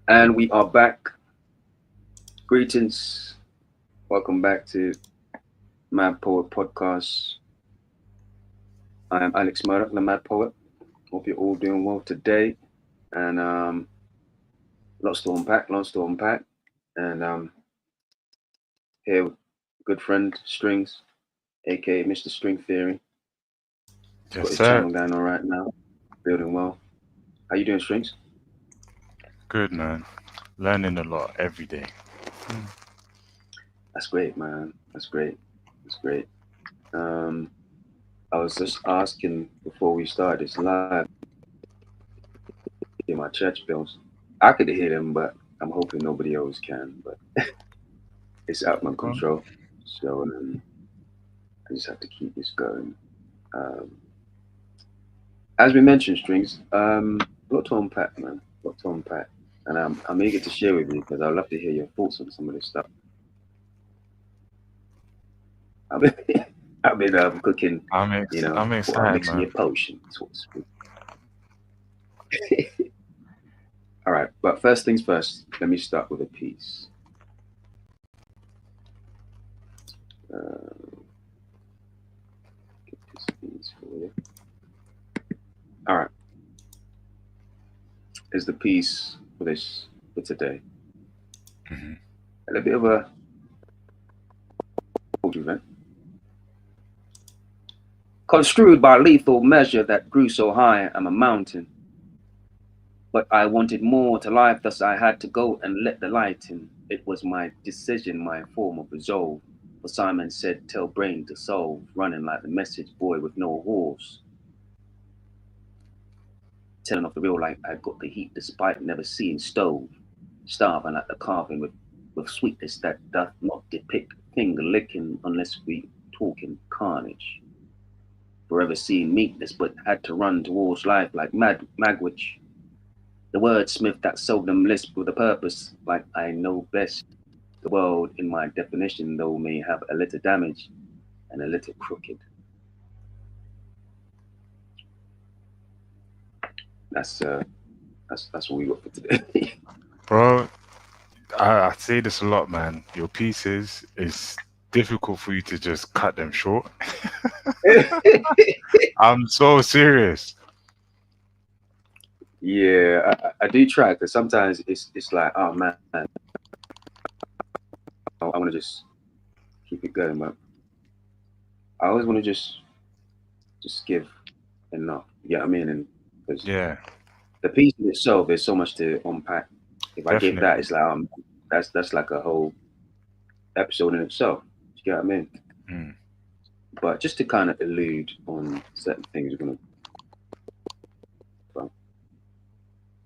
And we are back. Greetings. Welcome back to Mad Poet Podcast. I am Alex Murdoch, the Mad Poet. Hope you're all doing well today. And lots to unpack, lots to unpack. And here, with good friend Strings, aka Mr. String Theory. He's Yes, got his sir. channel going on right now. Building well. How you doing, Strings? Good, man. Learning a lot every day. That's great, man. That's great. That's great. Um, I was just asking before we started this live, hear my church bells. I could hear them, but I'm hoping nobody else can. But it's out of my Go on. control, so I just have to keep this going. Um, as we mentioned, strings. A lot to unpack, man. A lot to unpack, and I'm eager to share with you because I'd love to hear your thoughts on some of this stuff. I've been, I've been cooking, I'm well, excited, mixing man. your potion, so to speak. All right, but first things first. Let me start with a piece. Uh, get this piece for you. All right, is the piece for today. Hmm. And a bit of a event. Construed by lethal measure that grew so high, I'm a mountain. But I wanted more to life, thus I had to go and let the light in. It was my decision, my form of resolve. For Simon said, tell brain to solve, running like the message boy with no horse. Telling of the real life, I got the heat despite never seeing stove. Starving at the carving with sweetness that doth not depict finger licking unless we talking carnage. Forever seeing meekness, but had to run towards life like Magwitch. The wordsmith that seldom lisp with a purpose, like I know best. The world, in my definition, though, may have a little damage and a little crooked. That's uh, that's what we got for today. Bro, I say this a lot, man. Your pieces, it's difficult for you to just cut them short. I'm so serious. Yeah, I do try because sometimes it's like, oh man, I want to just keep it going, but I always want to just give enough. You know what I mean? And because Yeah, the piece in itself, there's so much to unpack. If I give that, definitely. it's like that's like a whole episode in itself. You know what I mean? Mm. But just to kind of allude on certain things we're gonna talk about.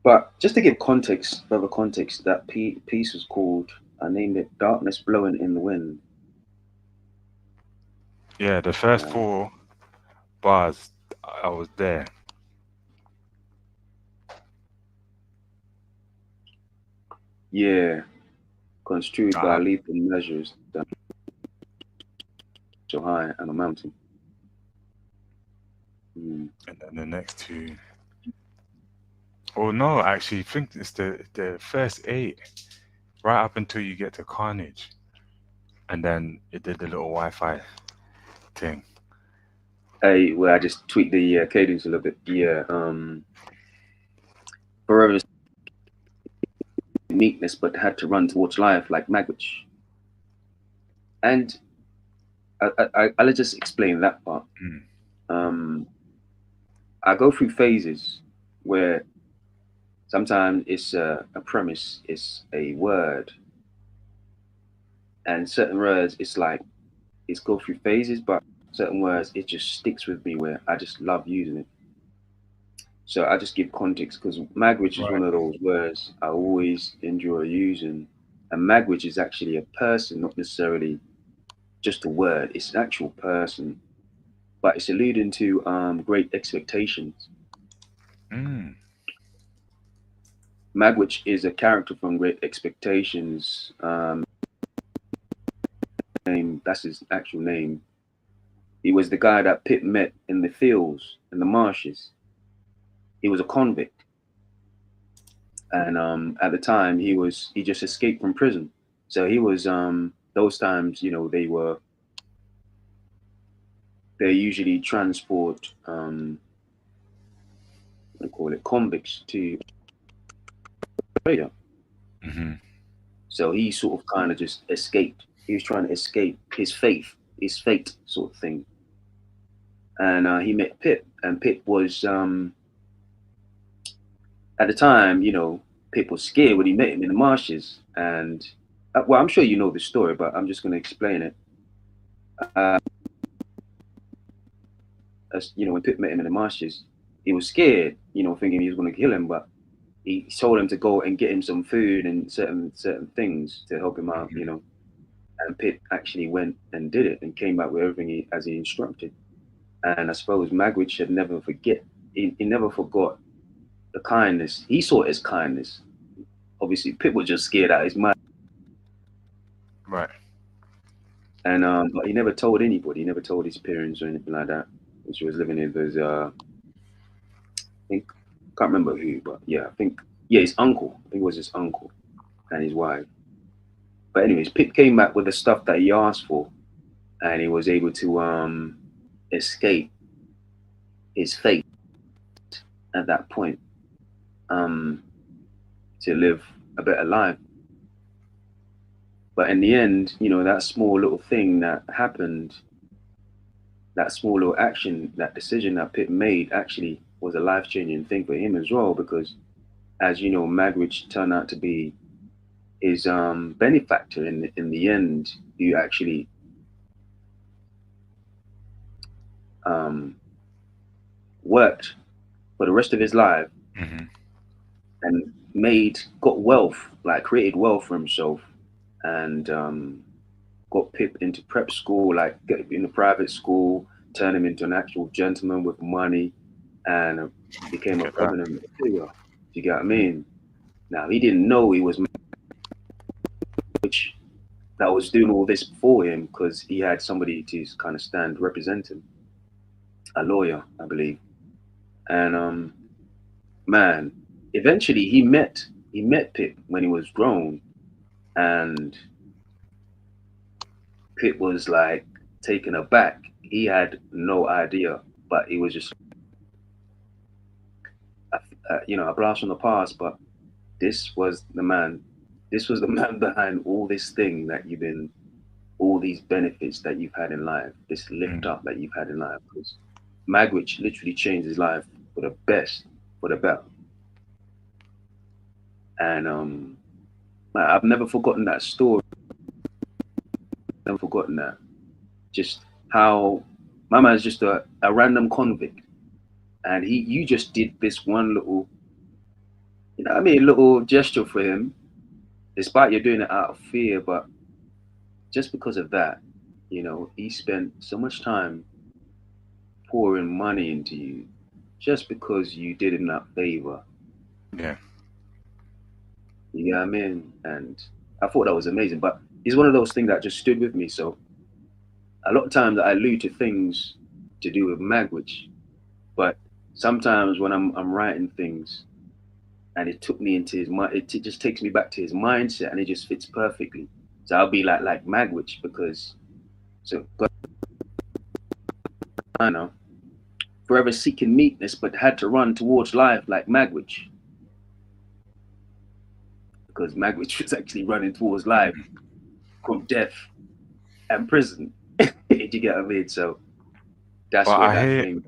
But just to give context, further context, that piece was called. I named it "Darkness Blowing in the Wind." Yeah, the first Uh, four bars, I was there. yeah, construed by Uh, lethal measures that so high on a mountain. Mm. and then the next two. Oh no, actually, I think it's the first eight, right up until you get to Carnage, and then it did the little Wi-Fi thing. Well, I just tweaked the cadence a little bit. Yeah, forever meekness, but had to run towards life like Magwitch. And I'll just explain that part. Mm. Um, I go through phases where sometimes it's a premise, it's a word, and certain words it's like it's go through phases, but certain words it just sticks with me where I just love using it. So I just give context because Magwitch is one Right. of those words I always enjoy using. And Magwitch is actually a person, not necessarily just a word. It's an actual person, but it's alluding to great expectations. Mm. Magwitch is a character from Great Expectations. Name that's his actual name. He was the guy that Pip met in the fields in the marshes. He was a convict, And at the time, he just escaped from prison. So he was those times, they usually transport they call it convicts to Australia. Hmm. So he sort of kind of just escaped. He was trying to escape his fate sort of thing. And he met Pip, and Pip was at the time, Pip was scared when he met him in the marshes. And well, I'm sure you know the story, but I'm just going to explain it. As when Pip met him in the marshes, he was scared, thinking he was going to kill him, but he told him to go and get him some food and certain things to help him out. Hmm. And Pip actually went and did it and came back with everything as he instructed. And I suppose Magwitch should never forget. He never forgot the kindness. He saw it as kindness. Obviously, Pip was just scared out of his mind, Right. and but he never told anybody. He never told his parents or anything like that. Which he was living in his, I think, can't remember who, but yeah, I think yeah, his uncle. I think it was his uncle and his wife. But anyways, Pip came back with the stuff that he asked for, and he was able to escape his fate at that point, um, to live a better life. But in the end, that small little thing that happened, that small little action, that decision that Pip made actually was a life changing thing for him as well. Because, as you know, Magwitch turned out to be his benefactor in the end. Who actually um, worked for the rest of his life Hmm. and got wealth, like created wealth for himself, and got Pip into prep school, like get him into private school, turn him into an actual gentleman with money, and became Look a at that. prominent figure. Do you get what I mean? Now he didn't know he was Mitch that was doing all this for him because he had somebody to kind of stand represent him, a lawyer, I believe. And man, eventually he met Pip when he was grown, and Pip was like taken aback. He had no idea, but he was just a blast from the past. But this was the man. This was the man behind all this thing that you've been, all these benefits that you've had in life, this lift Mm. up that you've had in life. Because Magwitch literally changed his life for the best, for the better. And man, I've never forgotten that story. Never forgotten that. Just how my man's just a random convict, and you just did this one little, little gesture for him, despite you're doing it out of fear, but just because of that, he spent so much time pouring money into you just because you did him that favor. Yeah. You know what I mean? And I thought that was amazing. But it's one of those things that just stood with me. So a lot of times I allude to things to do with Magwitch, but sometimes when I'm writing things and it took me into his mind, it just takes me back to his mindset and it just fits perfectly. So I'll be like Magwitch because so God, I know, forever seeking meekness, but had to run towards life like Magwitch because Magwitch was actually running towards life from death and prison. Did you get what I mean? So that's But where I that hear, came.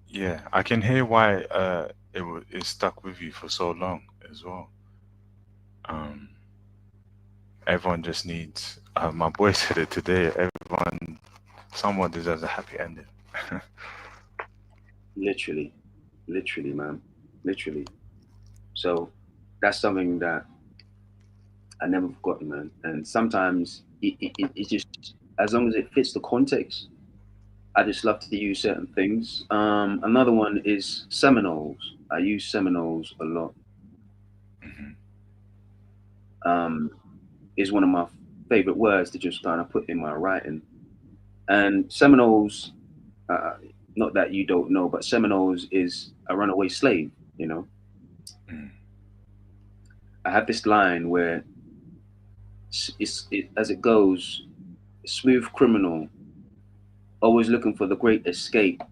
yeah, I can hear why it stuck with you for so long as well. Um, everyone just needs. My boy said it today. Someone deserves a happy ending. Literally, literally, man, literally. So that's something that I never forgotten, man. And sometimes it just, as long as it fits the context, I just love to use certain things. Another one is Seminoles. I use Seminoles a lot. Hmm. Um, is one of my favorite words to just kind of put in my writing. And Seminoles, uh, not that you don't know, but Seminoles is a runaway slave, you know. Mm. I have this line where as it goes, smooth criminal, always looking for the great escape,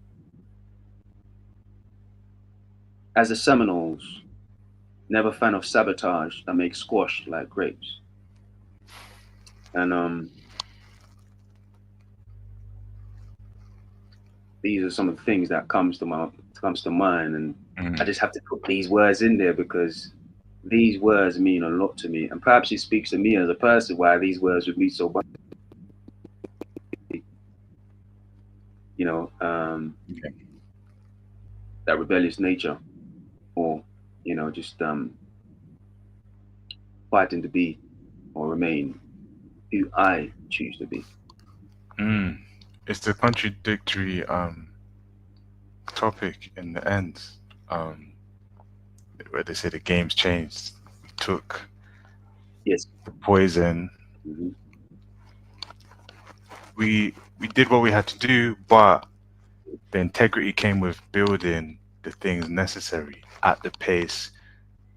as the Seminoles, never fan of sabotage that makes squash like grapes. And these are some of the things that comes to mind, and I Mm. just have to put these words in there because these words mean a lot to me, and perhaps it speaks to me as a person why these words would mean so much. You know, Okay. that rebellious nature, or just fighting to be or remain who I choose to be. Mm. It's the contradictory topic in the end, um, where they say the game's changed. We took Yes. the poison. Hmm. We did what we had to do, but the integrity came with building the things necessary at the pace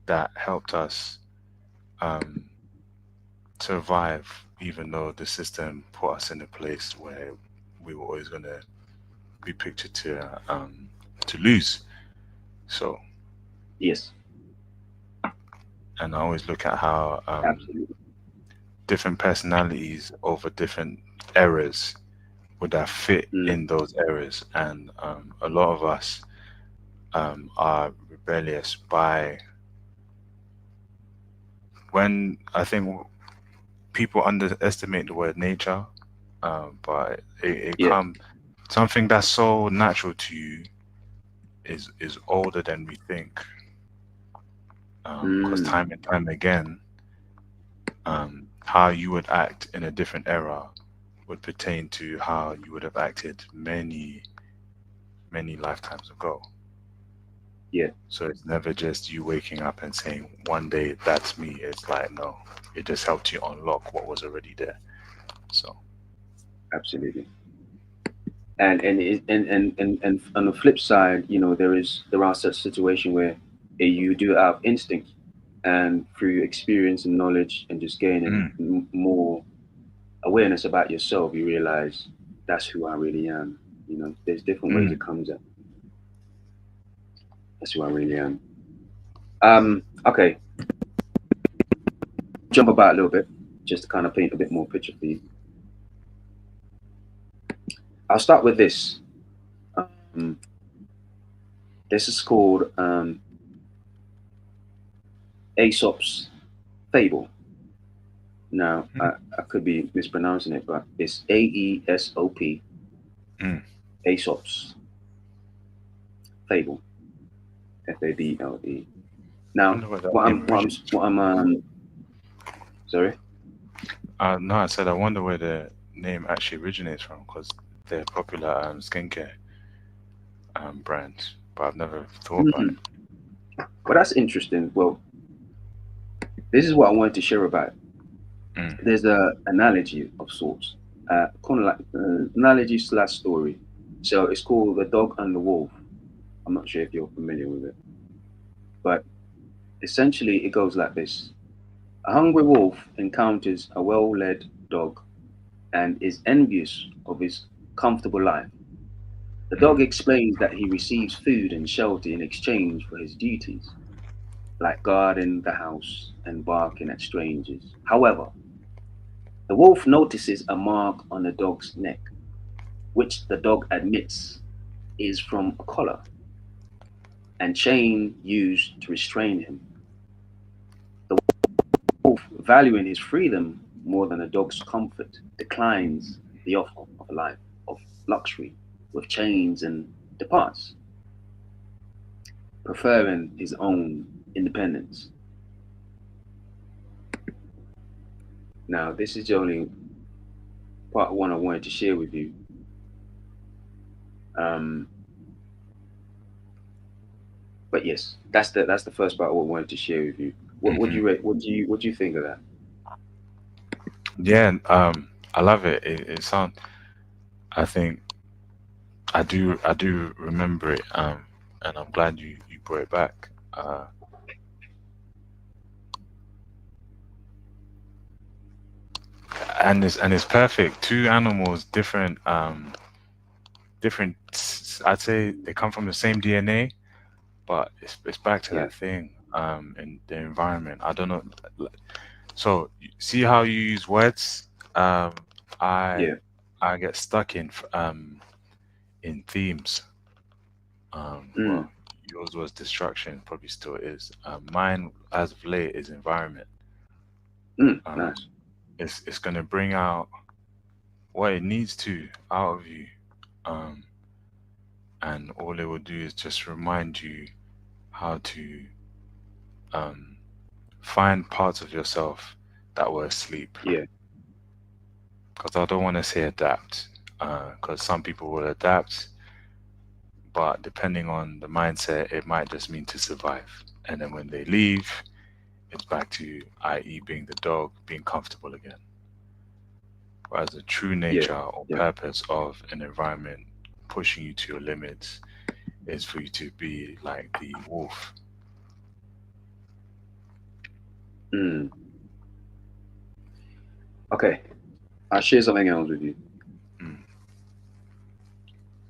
that helped us um, survive, even though the system put us in a place where we were always going to be pictured to lose. So, Yes. and I always look at how Absolutely. different personalities over different eras would have fit Mm. in those eras, and a lot of us are rebellious by when I think people underestimate the word nature, but it Yeah. come something that's so natural to you is older than we think. Because Mm. time and time again, how you would act in a different era would pertain to how you would have acted many lifetimes ago. Yeah. So it's never just you waking up and saying one day that's me. It's like no, it just helped you unlock what was already there. So Absolutely. And on the flip side, there are such situations where you do it out of instinct, and through experience and knowledge and just gaining mm, more awareness about yourself, you realize that's who I really am. There's different ways it mm, comes out. That's who I really am. Okay, jump about a little bit just to kind of paint a bit more picture for you. I'll start with this. Um, this is called Aesop's fable. Now, mm, I could be mispronouncing it, but it's Aesop, mm. Aesop's fable, Fable. I Now, wonder where that name originates what from. I'm sorry. No, I said I wonder where the name actually originates from because they're popular skincare brands, but I've never thought about Mm. it. Well, that's interesting. Well, this is what I wanted to share about. Mm, There's a analogy of sorts, kind of like analogy slash story. So it's called The Dog and the Wolf. I'm not sure if you're familiar with it, but essentially it goes like this. A hungry wolf encounters a well-led dog and is envious of his comfortable life. The dog mm, explains that he receives food and shelter in exchange for his duties, like guarding the house and barking at strangers. However, the wolf notices a mark on the dog's neck, which the dog admits is from a collar and chain used to restrain him. The wolf, valuing his freedom more than the dog's comfort, declines the offer of a life of luxury with chains and departs, preferring his own independence. Now, this is the only part one I wanted to share with you. Um, but yes, that's the first part I wanted to share with you. What do hmm. you what do you think of that? Yeah, I love it. It sounds. I think I do remember it. And I'm glad you brought it back. and it's perfect. Two animals, different. I'd say they come from the same DNA, but it's back to Yeah, that thing. In the environment. I don't know. So see how you use words. I yeah. I get stuck in themes. Mm, Well, yours was destruction, probably still is. Mine, as of late, is environment. Um, nice. it's gonna bring out what it needs to out of you, um, and all it will do is just remind you how to um, find parts of yourself that were asleep. Yeah, Because I don't want to say adapt, because some people will adapt, but depending on the mindset, it might just mean to survive. And then when they leave, it's back to, i.e., being the dog, being comfortable again. Whereas the true yeah, nature or yeah. purpose of an environment pushing you to your limits is for you to be like the wolf. Mm. Okay, I'll share something else with you. Mm.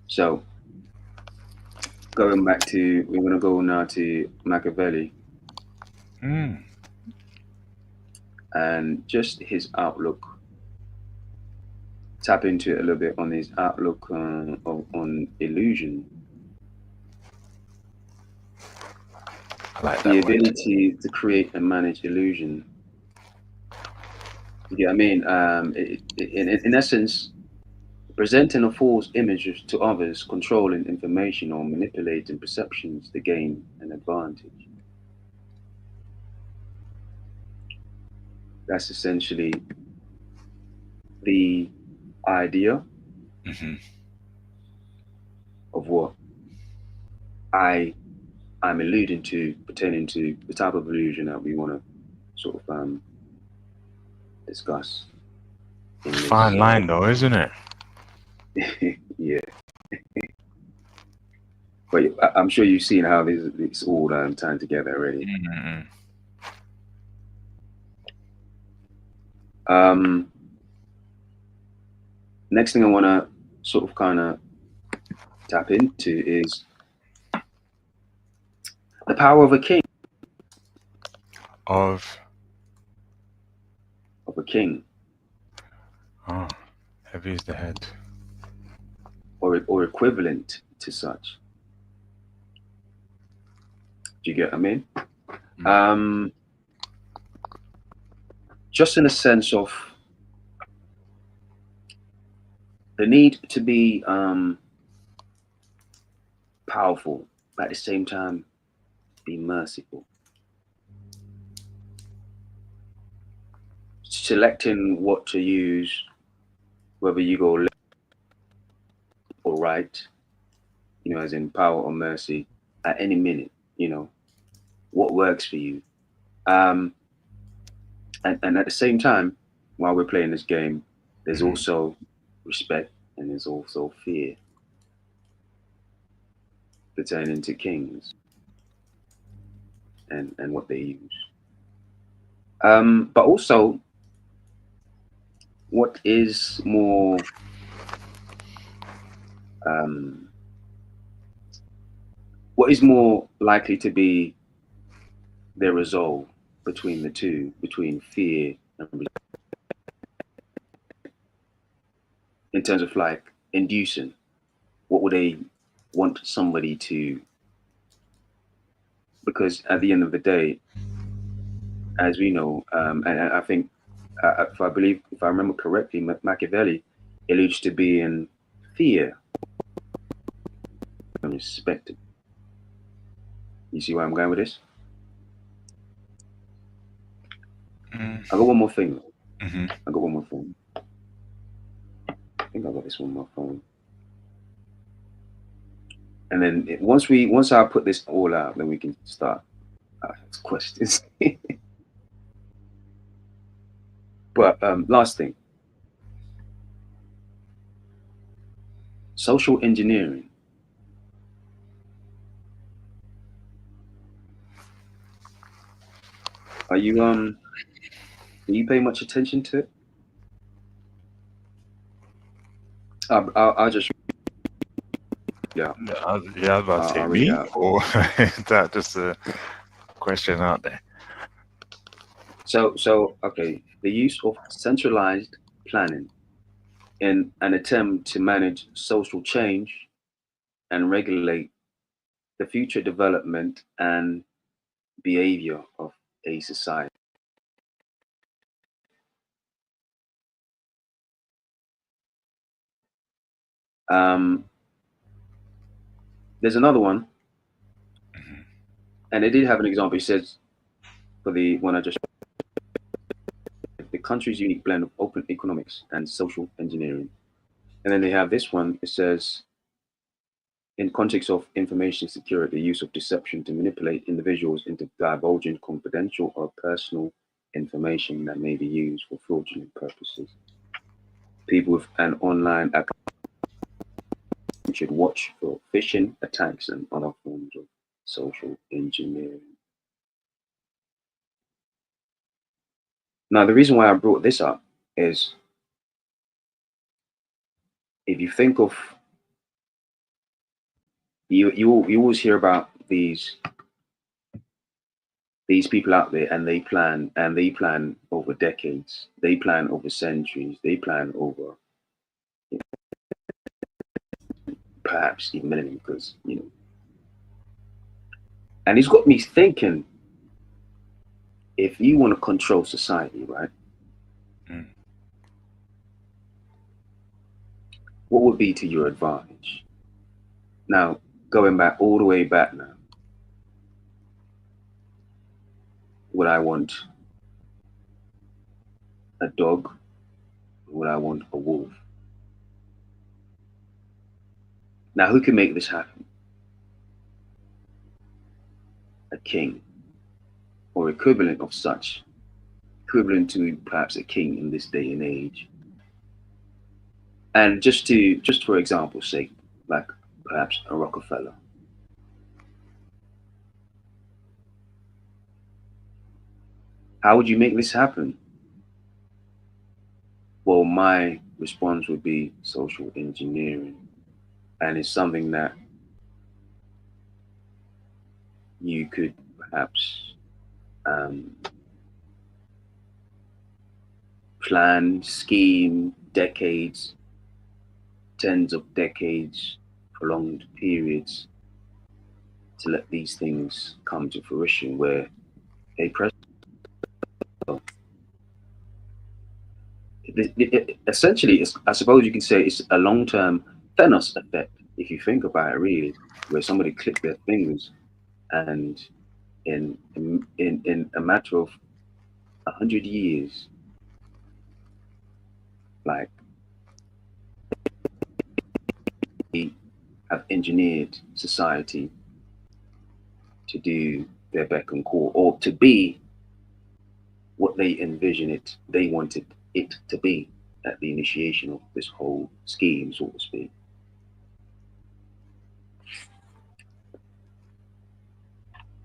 So, going back to, we're gonna go now to Machiavelli Mm. and just his outlook. Tap into it a little bit on his outlook on illusion, I like the that word. ability to create and manage illusion. You get what I mean? In essence, presenting a false image to others, controlling information or manipulating perceptions to gain an advantage. That's essentially the idea Hmm. of what I I'm alluding to, pertaining to the type of illusion that we want to sort of discuss in Fine this. line, though, isn't it? Yeah, but I'm sure you've seen how this it's all tied together already. Mm-mm. Um, Next thing I want to sort of kind of tap into is the power of a king, Of of a king, oh, heavy is the head. or equivalent to such. Do you get what I mean? Mm. Um, just in a sense of the need to be powerful, but at the same time be merciful. Selecting what to use, whether you go left or right, as in power or mercy, at any minute, what works for you. Um, and at the same time, while we're playing this game, there's Mhm. also respect and there's also fear pertaining to kings and what they use. But also, what is more um, what is more likely to be their resolve between the two, between fear and in terms of like inducing? What would they want somebody to? Because at the end of the day, as we know, and I think, if I remember correctly, Machiavelli alludes to being fear and respect. You see where I'm going with this? Mm. I got one more thing. Mhm. I got one more thing. I think I got this one on my phone. And then once I put this all out, then we can start questions. But last thing, social engineering. Are you paying much attention to it? I'll just yeah, Yeah, I was about to say I'll read it me, out. or is that just a question out there? So okay, the use of centralized planning in an attempt to manage social change and regulate the future development and behavior of a society. Um, there's another one, Mhm. and they did have an example. It says for the one I just the country's unique blend of open economics and social engineering. And then they have this one. It says in context of information security, the use of deception to manipulate individuals into divulging confidential or personal information that may be used for fraudulent purposes. People with an online account should watch for phishing attacks and other forms of social engineering. Now, the reason why I brought this up is if you think of you always hear about these people out there and they plan over decades, they plan over centuries, they plan over perhaps even millennium because and it's got me thinking if you want to control society, right, Mm. what would be to your advantage? Now, going back all the way back now, would I want a dog? Would I want a wolf? Now, who can make this happen? A king or equivalent of such, equivalent to perhaps a king in this day and age. And just for example's sake, like perhaps a Rockefeller. How would you make this happen? Well, my response would be social engineering. And it's something that you could perhaps um, plan, scheme decades, tens of decades, prolonged periods to let these things come to fruition where a president, essentially, I suppose you can say it's a long term Thanos effect, if you think about it really, where somebody clicked their fingers and in a matter of 100 years, like they have engineered society to do their beck and call or to be what they envision it, they wanted it to be at the initiation of this whole scheme, so to speak.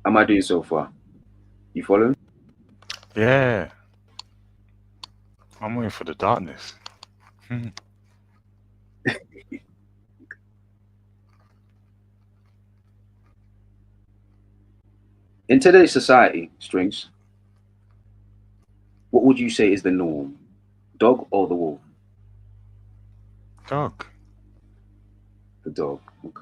How am I doing so far? You following? Yeah, I'm waiting for the darkness. Hmm. In today's society, Strings, what would you say is the norm? Dog or the wolf? Dog. The dog. Okay.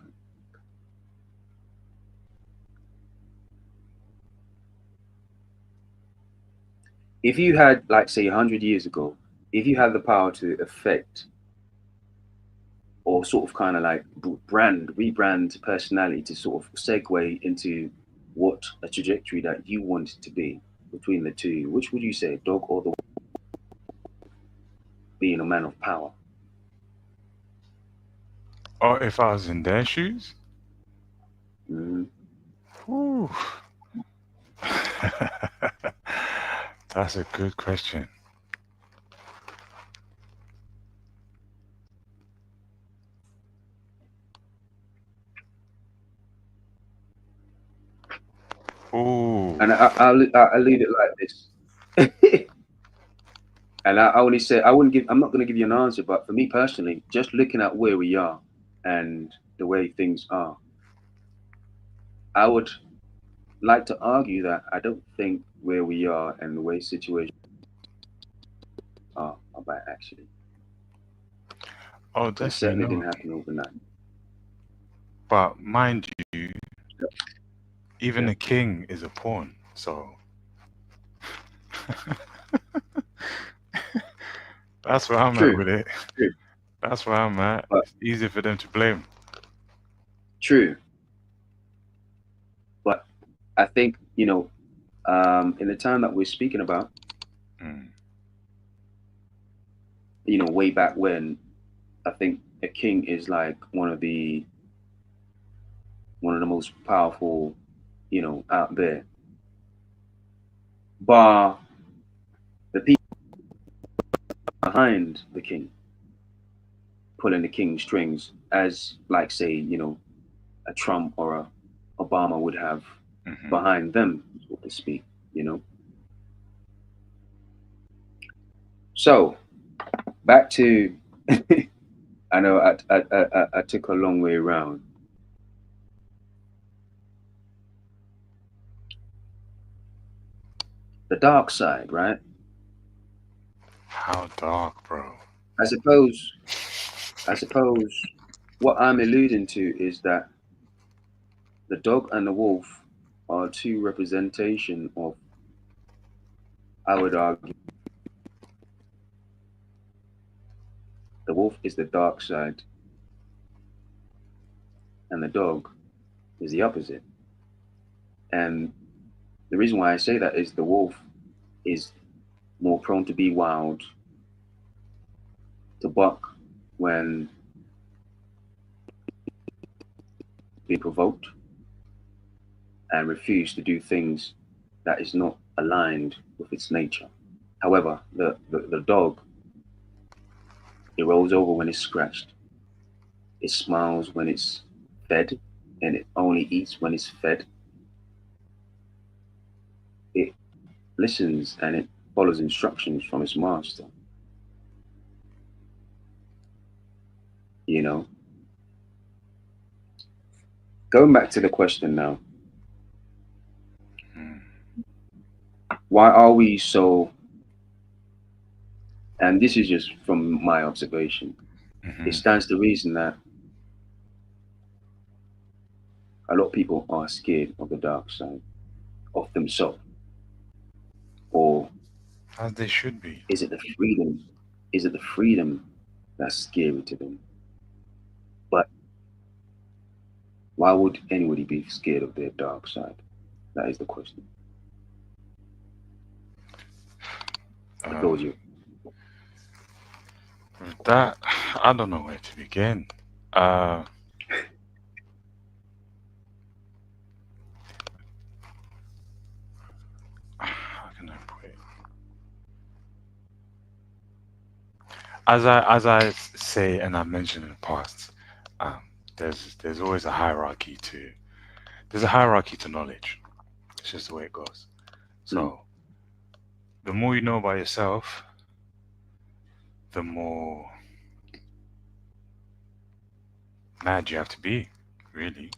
If you had, like, say, 100 years ago, if you had the power to affect or sort of kind of like rebrand personality to sort of segue into what a trajectory that you want to be between the two, which would you say, dog or the being a man of power? Or if I was in their shoes? Mm. Ooh. That's a good question. Ooh. And I'll leave it like this. And I only say I wouldn't give. I'm not going to give you an answer, but for me personally, just looking at where we are and the way things are, I would like to argue that I don't think where we are and the way situations are bad actually, Oh, because it definitely certainly not. didn't happen overnight. But mind you, even Yeah, a king is a pawn. So that's where I'm at true, with it. true, That's where I'm at. but It's easy for them to blame. true. But I think in the time that we're speaking about, Mm. way back when, I think a king is like one of the most powerful, out there. Bar the people behind the king, pulling the king's strings, as like say, a Trump or a Obama would have Hmm. behind them, so to speak. You know. So back to, I know I took a long way around. The dark side, right? How dark, bro. I suppose. I suppose what I'm alluding to is that the dog and the wolf are two representation of, I would argue, the wolf is the dark side and the dog is the opposite. And the reason why I say that is the wolf is more prone to be wild, to buck when being provoked, and refuse to do things that is not aligned with its nature. However, the dog, it rolls over when it's scratched. It smiles when it's fed, and it only eats when it's fed. It listens and it follows instructions from its master. You know, going back to the question now, Mm. why are we so? And this is just from my observation. It Hmm. stands to reason that a lot of people are scared of the dark side of themselves, or As they should be. is it the freedom? Is it the freedom that's scary to them? But why would anybody be scared of their dark side? That is the question. The floor is Um, you. with that, I don't know where to begin. Uh, how can I put it? As I say, and I mentioned in the past, um, there's always a hierarchy to there's a hierarchy to knowledge. It's just the way it goes. Mm, So the more you know about yourself, the more mad you have to be, really.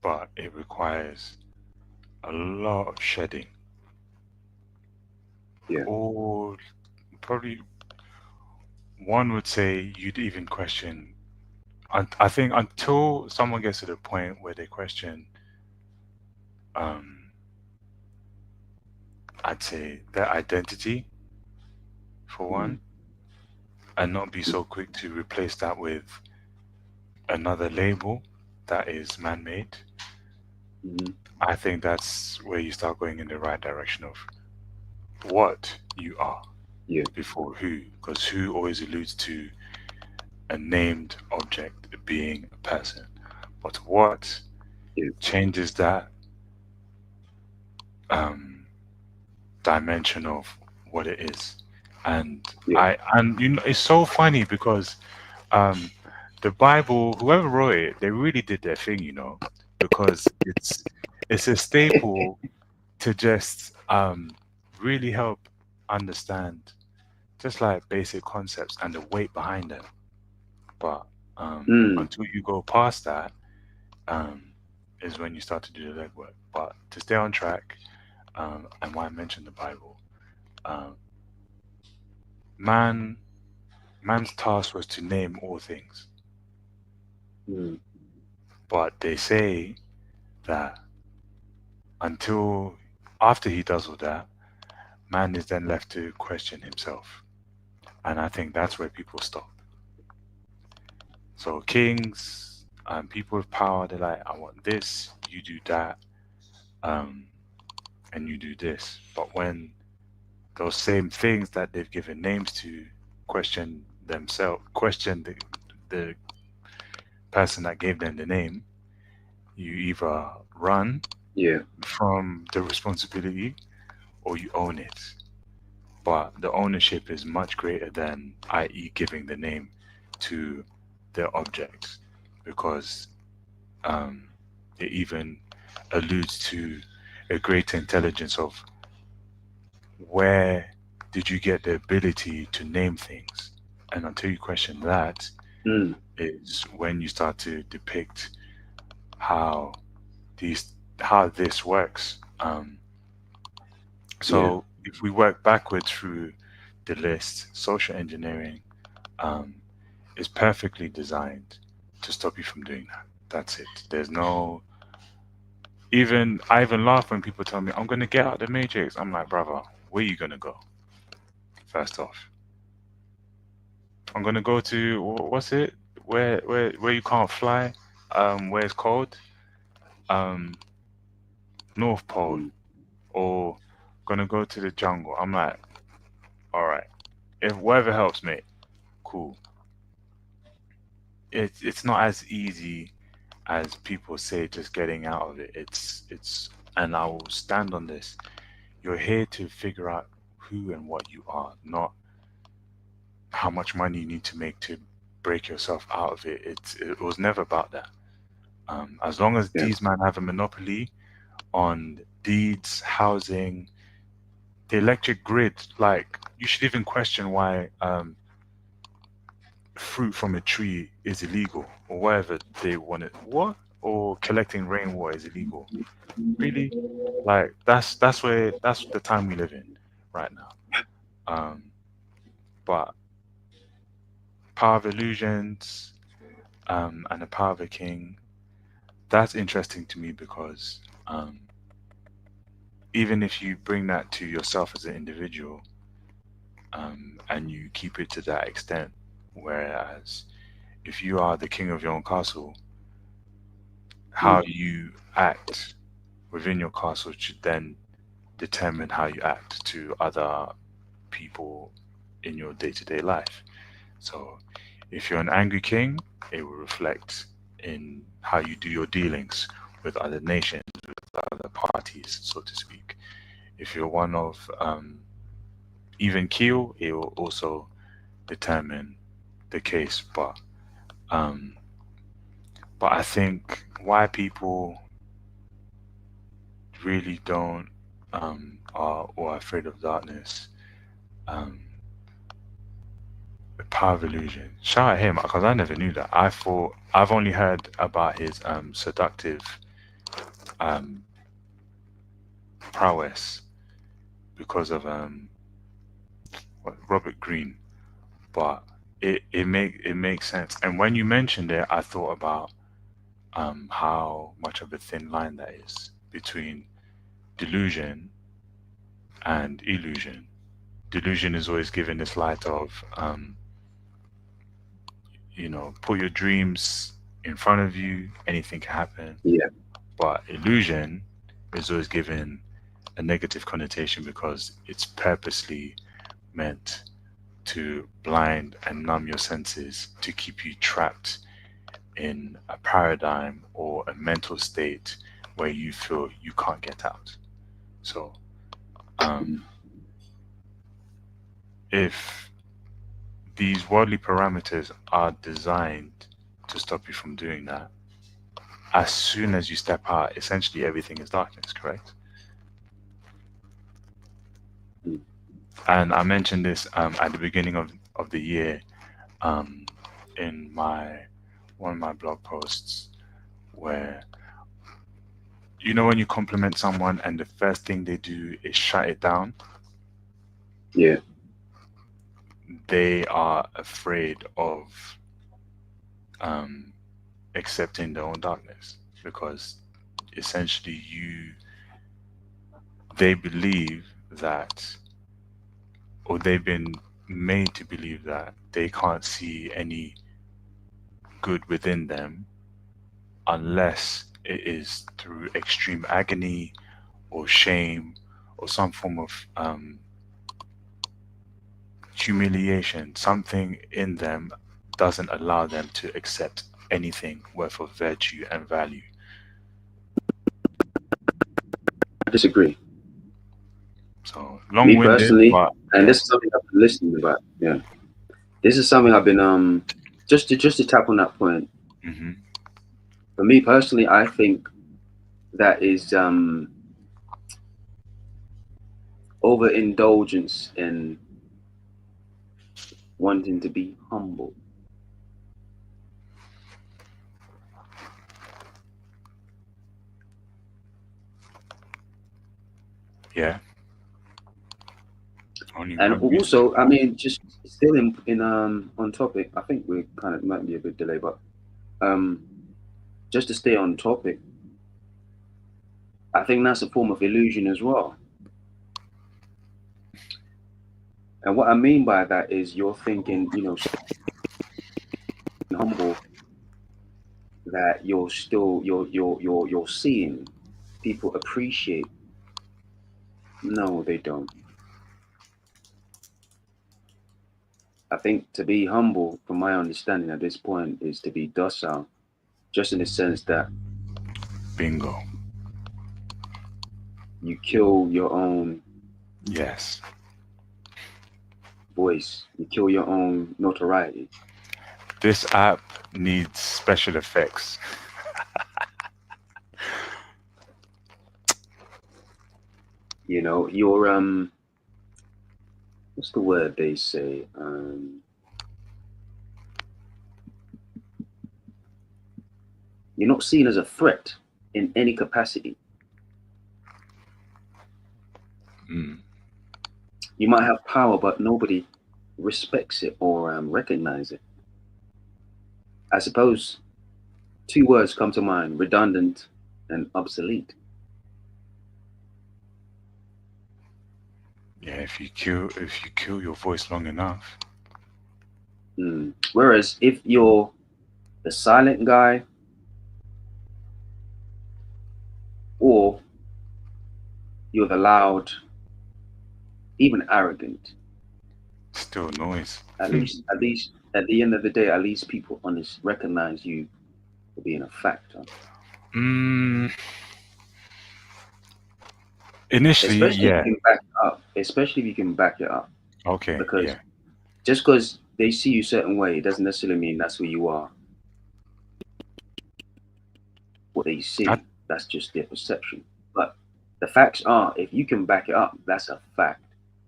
But it requires a lot of shedding. yeah. Or probably one would say you'd even question. I think until someone gets to the point where they question, um, I'd say their identity for Mm, one, and not be so quick to replace that with another label that is man-made. mm, I think that's where you start going in the right direction of what you are yeah. before who, because who always alludes to a named object being a person. But what Yeah. changes that um, dimension of what it is? And Yeah. it's so funny because um, the Bible, whoever wrote it, they really did their thing, because it's a staple to just really help. understand just like basic concepts and the weight behind them. But Mm. until you go past that, um, is when you start to do the legwork. But to stay on track, and why I mentioned the Bible, um, man, man's task was to name all things. Mm. But they say that until after he does all that, man is then left to question himself. And I think that's where people stop. So kings, people with power, they're like, I want this, you do that, um, and you do this. But when those same things that they've given names to question themselves, question the person that gave them the name, you either run Yeah. from the responsibility or you own it. But the ownership is much greater than, i.e., giving the name to the object, because um, it even alludes to a greater intelligence of where did you get the ability to name things? And until you question that, Mm. is when you start to depict how these how this works. Yeah. So if we work backwards through the list, social engineering um, is perfectly designed to stop you from doing that. That's it. There's no even I even laugh when people tell me I'm gonna get out of the matrix. I'm like, brother, where you gonna go? First off, I'm gonna go to what's it? Where you can't fly? Where it's cold? Um, North Pole, Mm. or gonna go to the jungle. I'm like, all right, if whatever helps, mate. Cool. It's not as easy as people say. Just getting out of it. It's and I will stand on this. You're here to figure out who and what you are, not how much money you need to make to break yourself out of it. It was never about that. As long as Yeah. these men have a monopoly on deeds, housing, the electric grid, like you should even question why fruit from a tree is illegal or whatever they want it. What? Or collecting rainwater is illegal. Really? Like that's the time we live in right now. Um, but power of illusions and the power of a king, that's interesting to me because even if you bring that to yourself as an individual, and you keep it to that extent, whereas if you are the king of your own castle, how Mm. you act within your castle should then determine how you act to other people in your day-to-day life. So if you're an angry king, it will reflect in how you do your dealings with other nations, other parties, so to speak. If you're one of even keel, it will also determine the case. Um, but I think why people really don't are or afraid of darkness, um, the power of illusion. Shout at him because I never knew that. I thought I've only heard about his seductive um, prowess because of Robert Greene, but it makes sense. And when you mentioned it, I thought about how much of a thin line that is between delusion and illusion. Delusion is always given this light of put your dreams in front of you, anything can happen. Yeah. But illusion is always given a negative connotation because it's purposely meant to blind and numb your senses to keep you trapped in a paradigm or a mental state where you feel you can't get out. So, Mm. um, if these worldly parameters are designed to stop you from doing that, as soon as you step out, essentially everything is darkness, correct? Mm. And I mentioned this at the beginning of the year um, in my one of my blog posts, where when you compliment someone and the first thing they do is shut it down, Yeah. they are afraid of um, accepting their own darkness, because essentially they believe that, or they've been made to believe that they can't see any good within them unless it is through extreme agony or shame or some form of humiliation. Something in them doesn't allow them to accept anything worth of virtue and value. I disagree. So Me long-winded, personally, but and yeah. this is something I've been listening about. Yeah, this is something I've been just to tap on that point. Hmm. For me personally, I think that is overindulgence in wanting to be humble. Yeah, only And one reason. also, I mean, just still in on topic. I think we kind of might be a bit delayed, but um, just to stay on topic, I think that's a form of illusion as well. And what I mean by that is you're thinking, humble, that you're still you're seeing people appreciate. No, they don't. I think to be humble, from my understanding at this point, is to be docile, just in the sense that Bingo. you kill your own Yes. voice, you kill your own notoriety. This app needs special effects. You're what's the word they say? You're not seen as a threat in any capacity. Mm. You might have power, but nobody respects it or recognize it. I suppose two words come to mind: redundant and obsolete. Yeah, if you kill your voice long enough. Whereas if you're the silent guy or you're the loud, even arrogant, Still noise. at least at the end of the day, at least people honest recognize you for being a factor. Mm, initially, Especially if yeah. you can back it up. Especially if you can back it up, Okay, because yeah. just because they see you a certain way, it doesn't necessarily mean that's who you are. What they I, see, that's just their perception. But the facts are, if you can back it up, that's a fact.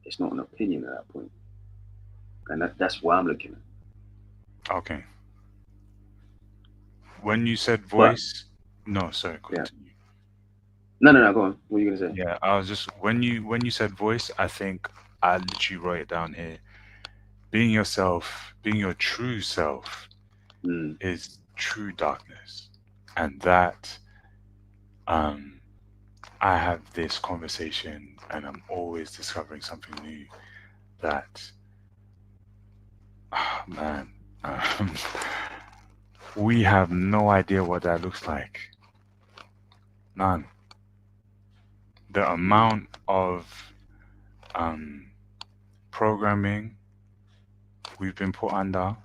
It's not an opinion at that point, and that's why I'm looking at. okay. When you said But voice, no, sorry, yeah, continue. no, no, no. Go on. What are you gonna say? Yeah, I was just when you said voice, I think I literally wrote it down here. Being yourself, being your true self, Mm, is true darkness, and that um, I have this conversation, and I'm always discovering something new. That man, um, we have no idea what that looks like. None. The amount of um, programming we've been put under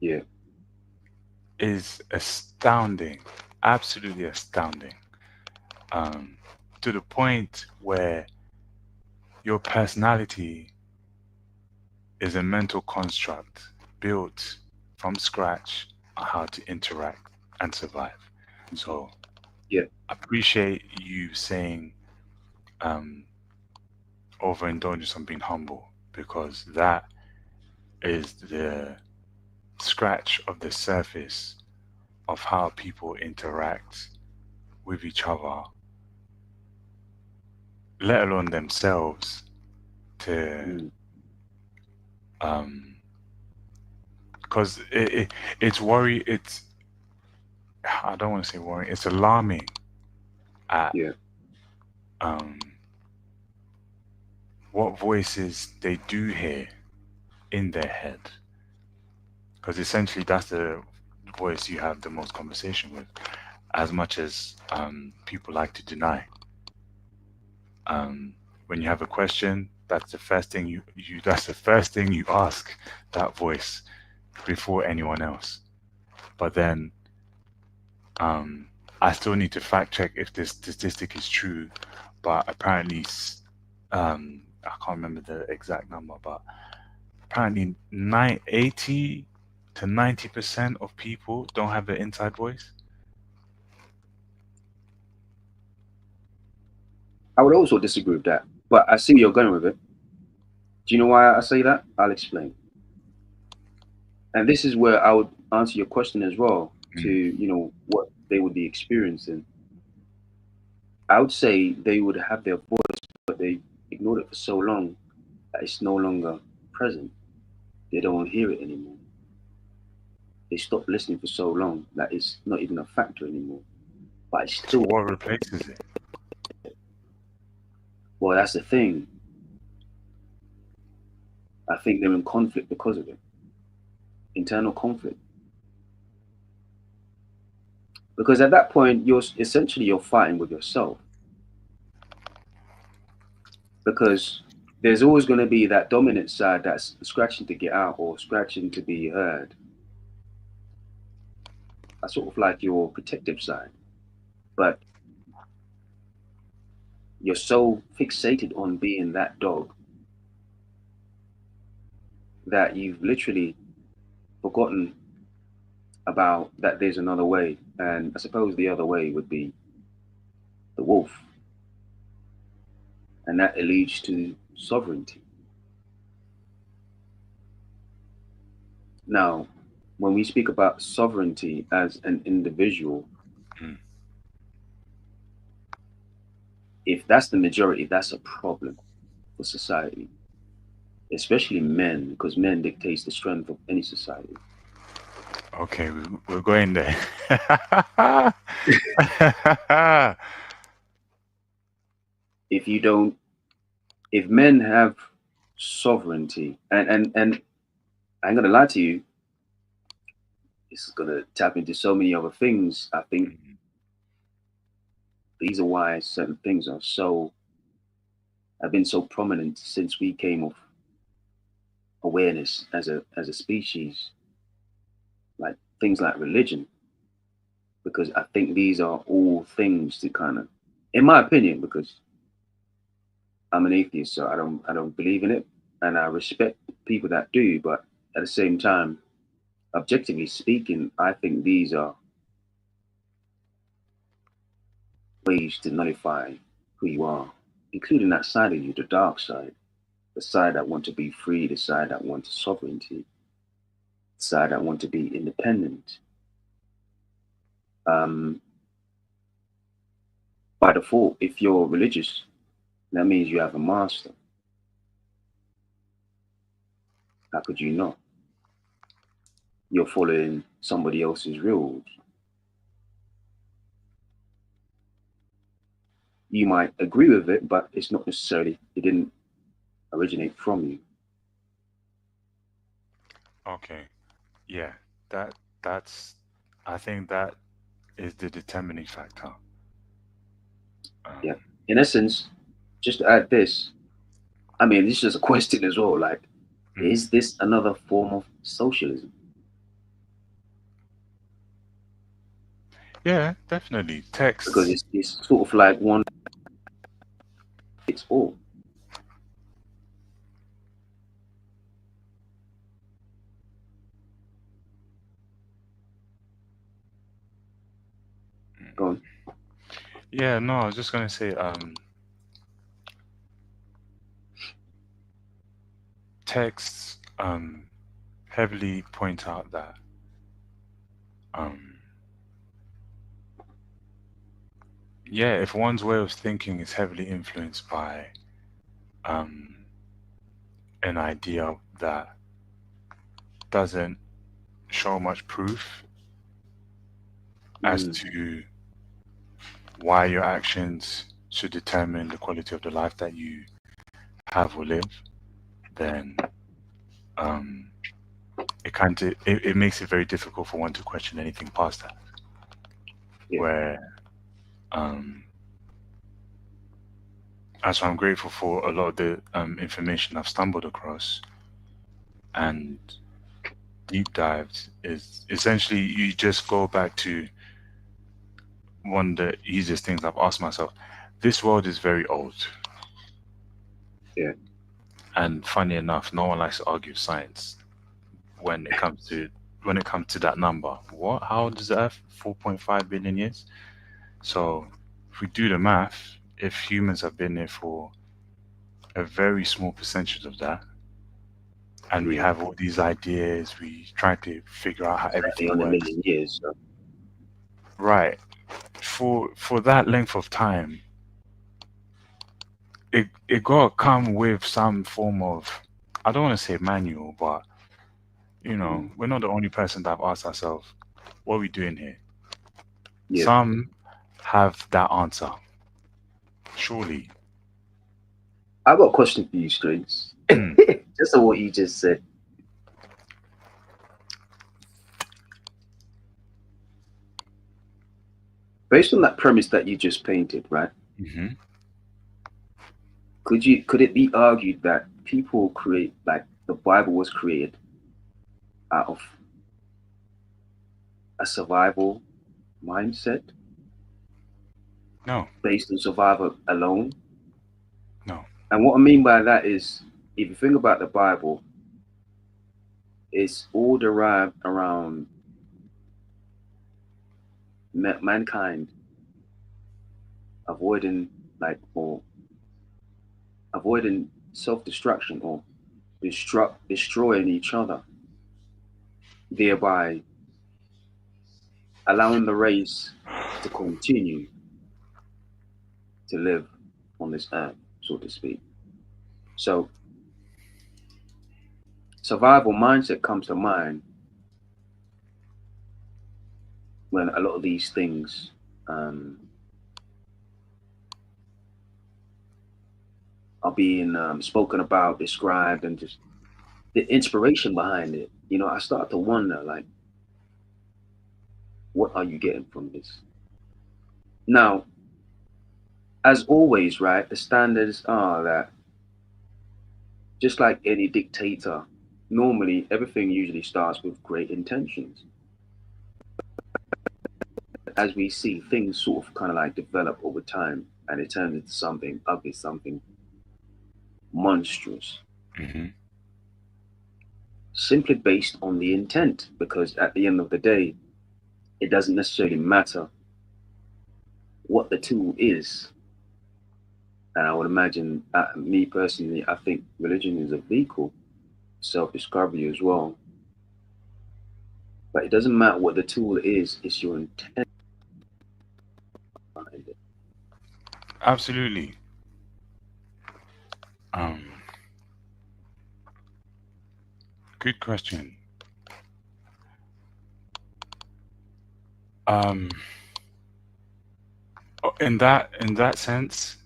yeah, is astounding, absolutely astounding, um, to the point where your personality is a mental construct built from scratch on how to interact and survive. So, yeah, appreciate you saying um, overindulgence on being humble, because that is the scratch of the surface of how people interact with each other, let alone themselves, to Mm. um because it's worry it's I don't want to say worrying, it's alarming at Yeah. um what voices they do hear in their head, because essentially that's the voice you have the most conversation with, as much as people like to deny. um when you have a question, that's the first thing you that's the first thing you ask that voice before anyone else. But then um I still need to fact check if this statistic is true, but apparently I can't remember the exact number, but apparently 80 to 90% of people don't have the inside voice. I would also disagree with that, but I see where you're going with it. Do you know why I say that? I'll explain. And this is where I would answer your question as well, to, Mm. what they would be experiencing. I would say they would have their voice, but they ignored it for so long that it's no longer present. They don't hear it anymore. They stopped listening for so long that it's not even a factor anymore. But it's So still, what replaces it? well, that's the thing. I think they're in conflict because of it, internal conflict. Because at that point, you're fighting with yourself. Because there's always going to be that dominant side that's scratching to get out or scratching to be heard. That's sort of like your protective side. But you're so fixated on being that dog that you've literally forgotten about that there's another way. And I suppose the other way would be the wolf. And that alludes to sovereignty. Now, when we speak about sovereignty as an individual, Mm. if that's the majority, that's a problem for society, especially men, because men dictates the strength of any society. Okay, we're going there. If you don't, if men have sovereignty, and I'm gonna lie to you, this is gonna tap into so many other things. I think Mm. these are why certain things are so have been so prominent since we came of awareness as a species, like things like religion, because I think these are all things to kind of, in my opinion, because I'm an atheist, so I don't believe in it, and I respect people that do, but at the same time, objectively speaking, I think these are ways to nullify who you are, including that side of you, the dark side, the side that want to be free, the side that wants sovereignty, the side that want to be independent. Um, by default, if you're religious, that means you have a master. How could you not? You're following somebody else's rules. You might agree with it, but it's not necessarily, it didn't originate from you. Okay, yeah, that's I think that is the determining factor. Yeah. Um, In essence, just to add this, I mean, this is just a question as well. Like, mm. is this another form of socialism? Yeah, definitely. Because Texts. it's sort of like one fits all. Go on. Yeah, no, I was just gonna say, texts heavily point out that um, yeah, if one's way of thinking is heavily influenced by um, an idea that doesn't show much proof as Mm. to why your actions should determine the quality of the life that you have or live, then um, it makes it very difficult for one to question anything past that. Yeah. Where um, and so I'm grateful for a lot of the information I've stumbled across and deep dived. Is essentially you just go back to one of the easiest things I've asked myself. This world is very old, Yeah. and funny enough, no one likes to argue science when it comes to that number. What? How old is the Earth? 4.5 billion years. So if we do the math, if humans have been there for a very small percentage of that, and we Mm. have all these ideas, we try to figure out how Exactly everything on a works. million years. So. Right. For that length of time, it got to come with some form of, I don't want to say manual, but Mm. we're not the only person that have asked ourselves, what are we doing here? Yeah. Some have that answer. Surely. I got a question for you, Strings. Mm, Just on what you just said. Based on that premise that you just painted, right? hmm Could it be argued that people create, like the Bible was created out of a survival mindset No, based on survival alone? no. And what I mean by that is, if you think about the Bible, it's all derived around mankind avoiding, like, or avoiding self-destruction or destroying each other, thereby allowing the race to continue to live on this earth, so to speak. So survival mindset comes to mind when a lot of these things um, are being spoken about, described, and just the inspiration behind it. I start to wonder, like, what are you getting from this? Now, as always, right, the standards are that just like any dictator, normally everything usually starts with great intentions. As we see, things sort of kind of like develop over time and it turns into something ugly, something monstrous, hmm simply based on the intent. Because at the end of the day, it doesn't necessarily matter what the tool is. And I would imagine, me personally, I think religion is a vehicle, self discovery as well. But it doesn't matter what the tool is, it's your intent behind it. Absolutely. Um, Good question. Um, in that sense,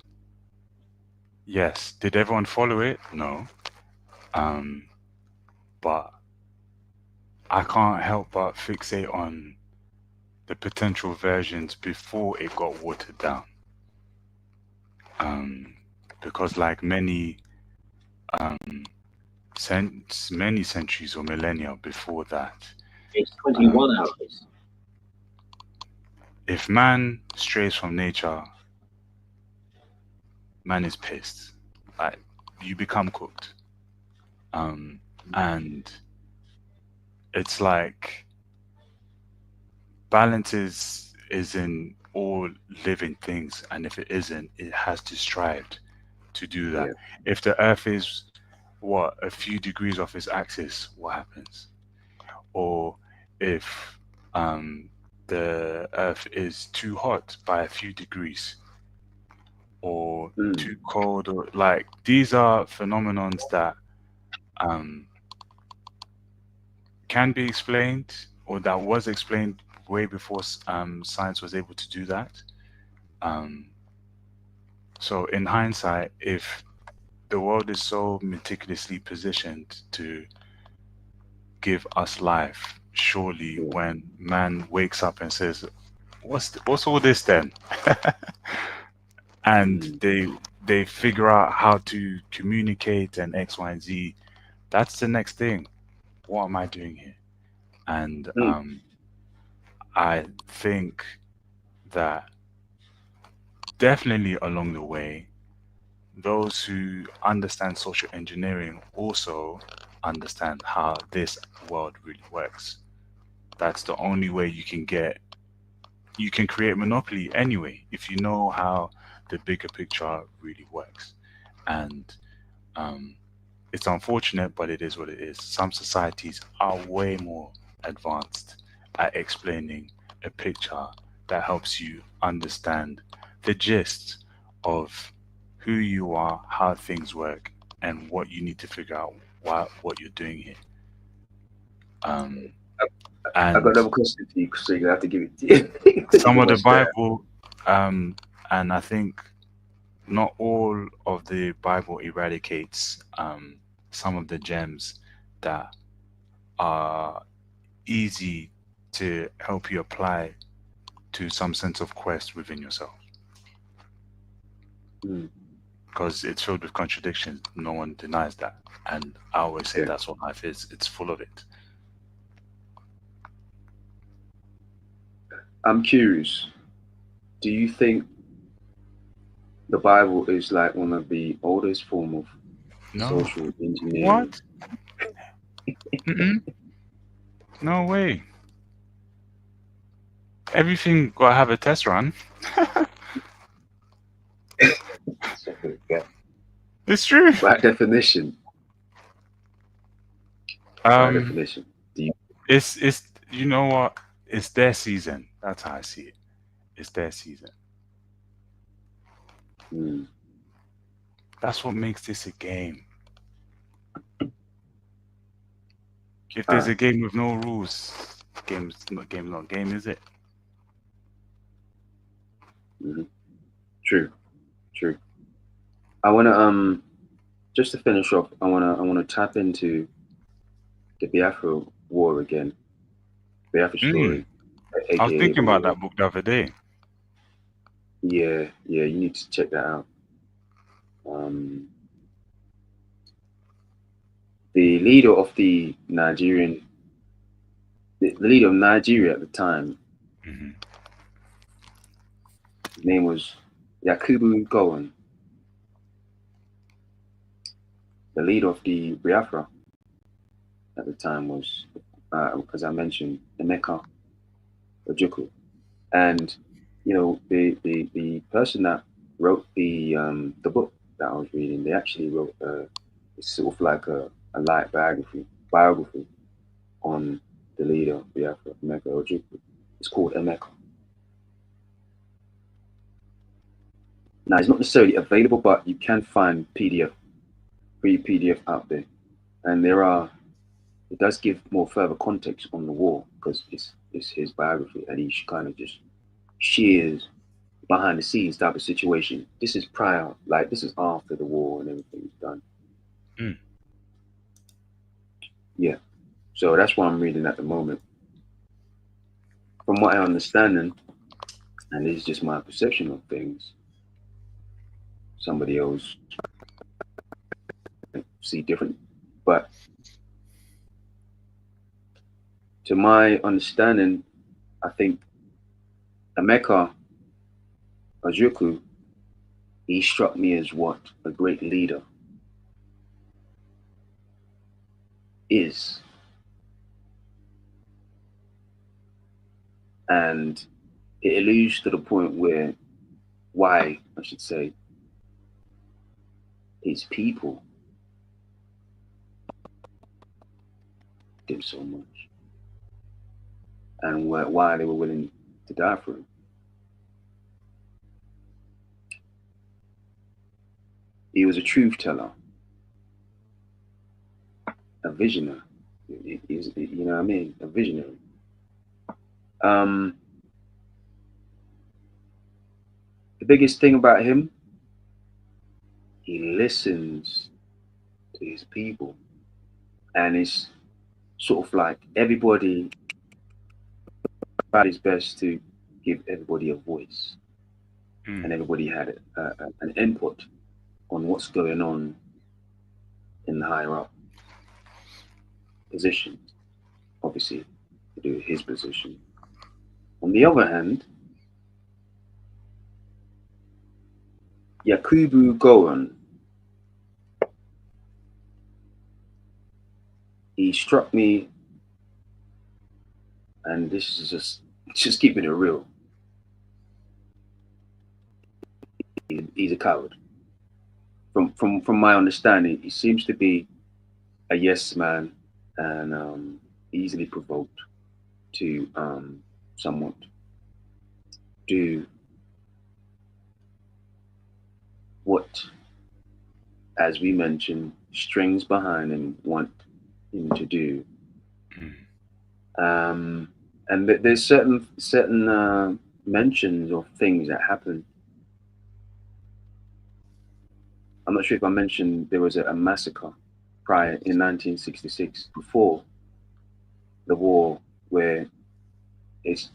yes. Did everyone follow it? No. Um, but I can't help but fixate on the potential versions before it got watered down. Um, because like um, many centuries or millennia before that, It's um, 21 hours. if man strays from nature, man is pissed. Like you become cooked. Um, and it's like balance is in all living things, and if it isn't, it has to strive to do that. Yeah. If the earth is what, a few degrees off its axis, what happens? Or if the Earth is too hot by a few degrees, or too cold, or like these are phenomenons that um, can be explained, or that was explained way before science was able to do that. Um, so in hindsight, if the world is so meticulously positioned to give us life, surely Yeah. when man wakes up and says, what's all this then? And Mm. they figure out how to communicate and X, Y, and Z. That's the next thing. What am I doing here? And Mm. I think that definitely along the way, those who understand social engineering also understand how this world really works. That's the only way you can create monopoly anyway, if you know how the bigger picture really works. And um, it's unfortunate, but it is what it is. Some societies are way more advanced at explaining a picture that helps you understand the gist of who you are, how things work, and what you need to figure out what you're doing here. Um, I got and another question for you, so you have to give it to you. some You of the watch that. Bible, and I think not all of the Bible eradicates some of the gems that are easy to help you apply to some sense of quest within yourself, Mm. because it's filled with contradictions. No one denies that. And I always say Yeah. that's what life is. It's full of it. I'm curious. Do you think the Bible is like one of the oldest form of No. social engineering? What? Mm-mm. No way. Everything got to have a test run. So, yeah. It's true. By definition, by Um, definition, do you? it's you know what? It's their season. That's how I see it. It's their season. Mm. That's what makes this a game. If All there's right. a game with no rules, game's not game, is it? Mm-hmm. True. True. I wanna just to finish off. I wanna tap into the Biafra War again. Biafra Mm. story, I was aka thinking the about war. that book the other day. Yeah, yeah. You need to check that out. Um, the leader of the leader of Nigeria at the time, Hmm. his name was Yakubu Gowon. The leader of the Biafra at the time was, as I mentioned, Emeka Ojukwu. And the person that wrote the book that I was reading, they actually wrote it's sort of like a light biography on the leader of Biafra, Emeka Ojukwu. It's called Emeka. Now it's not necessarily available, but you can find free PDF out there, and it does give more further context on the war because it's his biography, and he kind of just shares behind the scenes type of situation. This is prior, like this is after the war and everything's done. Mm. Yeah. So that's what I'm reading at the moment. From what I understand, and this is just my perception of things, somebody else see different. But to my understanding, I think Emeka Ojukwu, he struck me as what a great leader is. And it alludes to the point where why, I should say, his people him so much, and why they were willing to die for him. He was a truth teller, a visionary. You know what I mean? A visionary. Um, the biggest thing about him, he listens to his people, and it's sort of like everybody tried his best to give everybody a voice, and everybody had an input on what's going on in the higher up positions, obviously, to do with his position. On the other hand, Yakubu Gowan, he struck me, and this is just keeping it real. He's a coward. From my understanding, he seems to be a yes man, and easily provoked to somewhat do what, as we mentioned, strings behind him want him to do. And there's certain mentions of things that happen. I'm not sure if I mentioned there was a massacre prior in 1966, before the war, where it's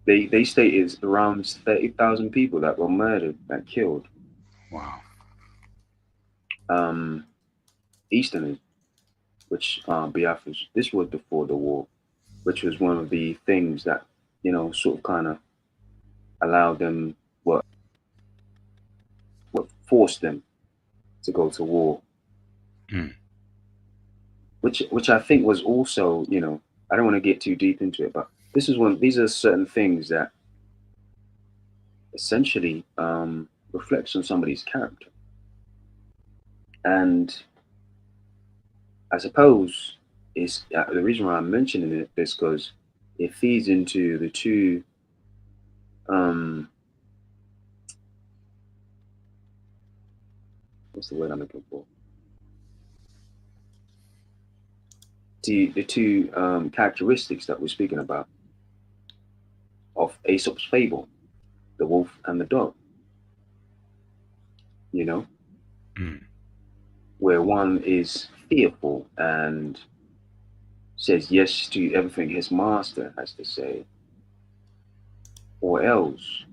they state it's around 30,000 people that were murdered, that killed. Wow. Easterners, which Biafras. This was before the war, which was one of the things that, sort of kind of allowed them, what forced them to go to war. Which I think was also, I don't want to get too deep into it, but these are certain things that essentially reflects on somebody's character. And I suppose is the reason why I'm mentioning it is because it feeds into the two what's the word I'm looking for? The two characteristics that we're speaking about of Aesop's fable, the wolf and the dog. Where one is fearful and says yes to everything his master has to say, or else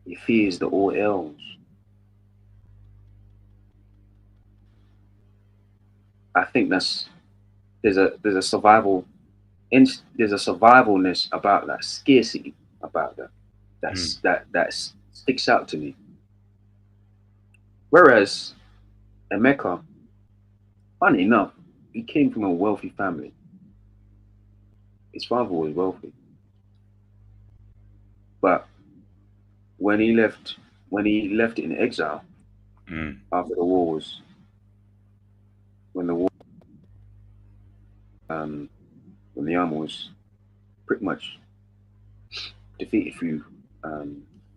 he fears the or else. I think there's a survivalness about that, scarcity about that that sticks out to me. Whereas Emeka, funny enough, he came from a wealthy family. His father was wealthy, but when he left in exile after the war was when the army was pretty much defeated through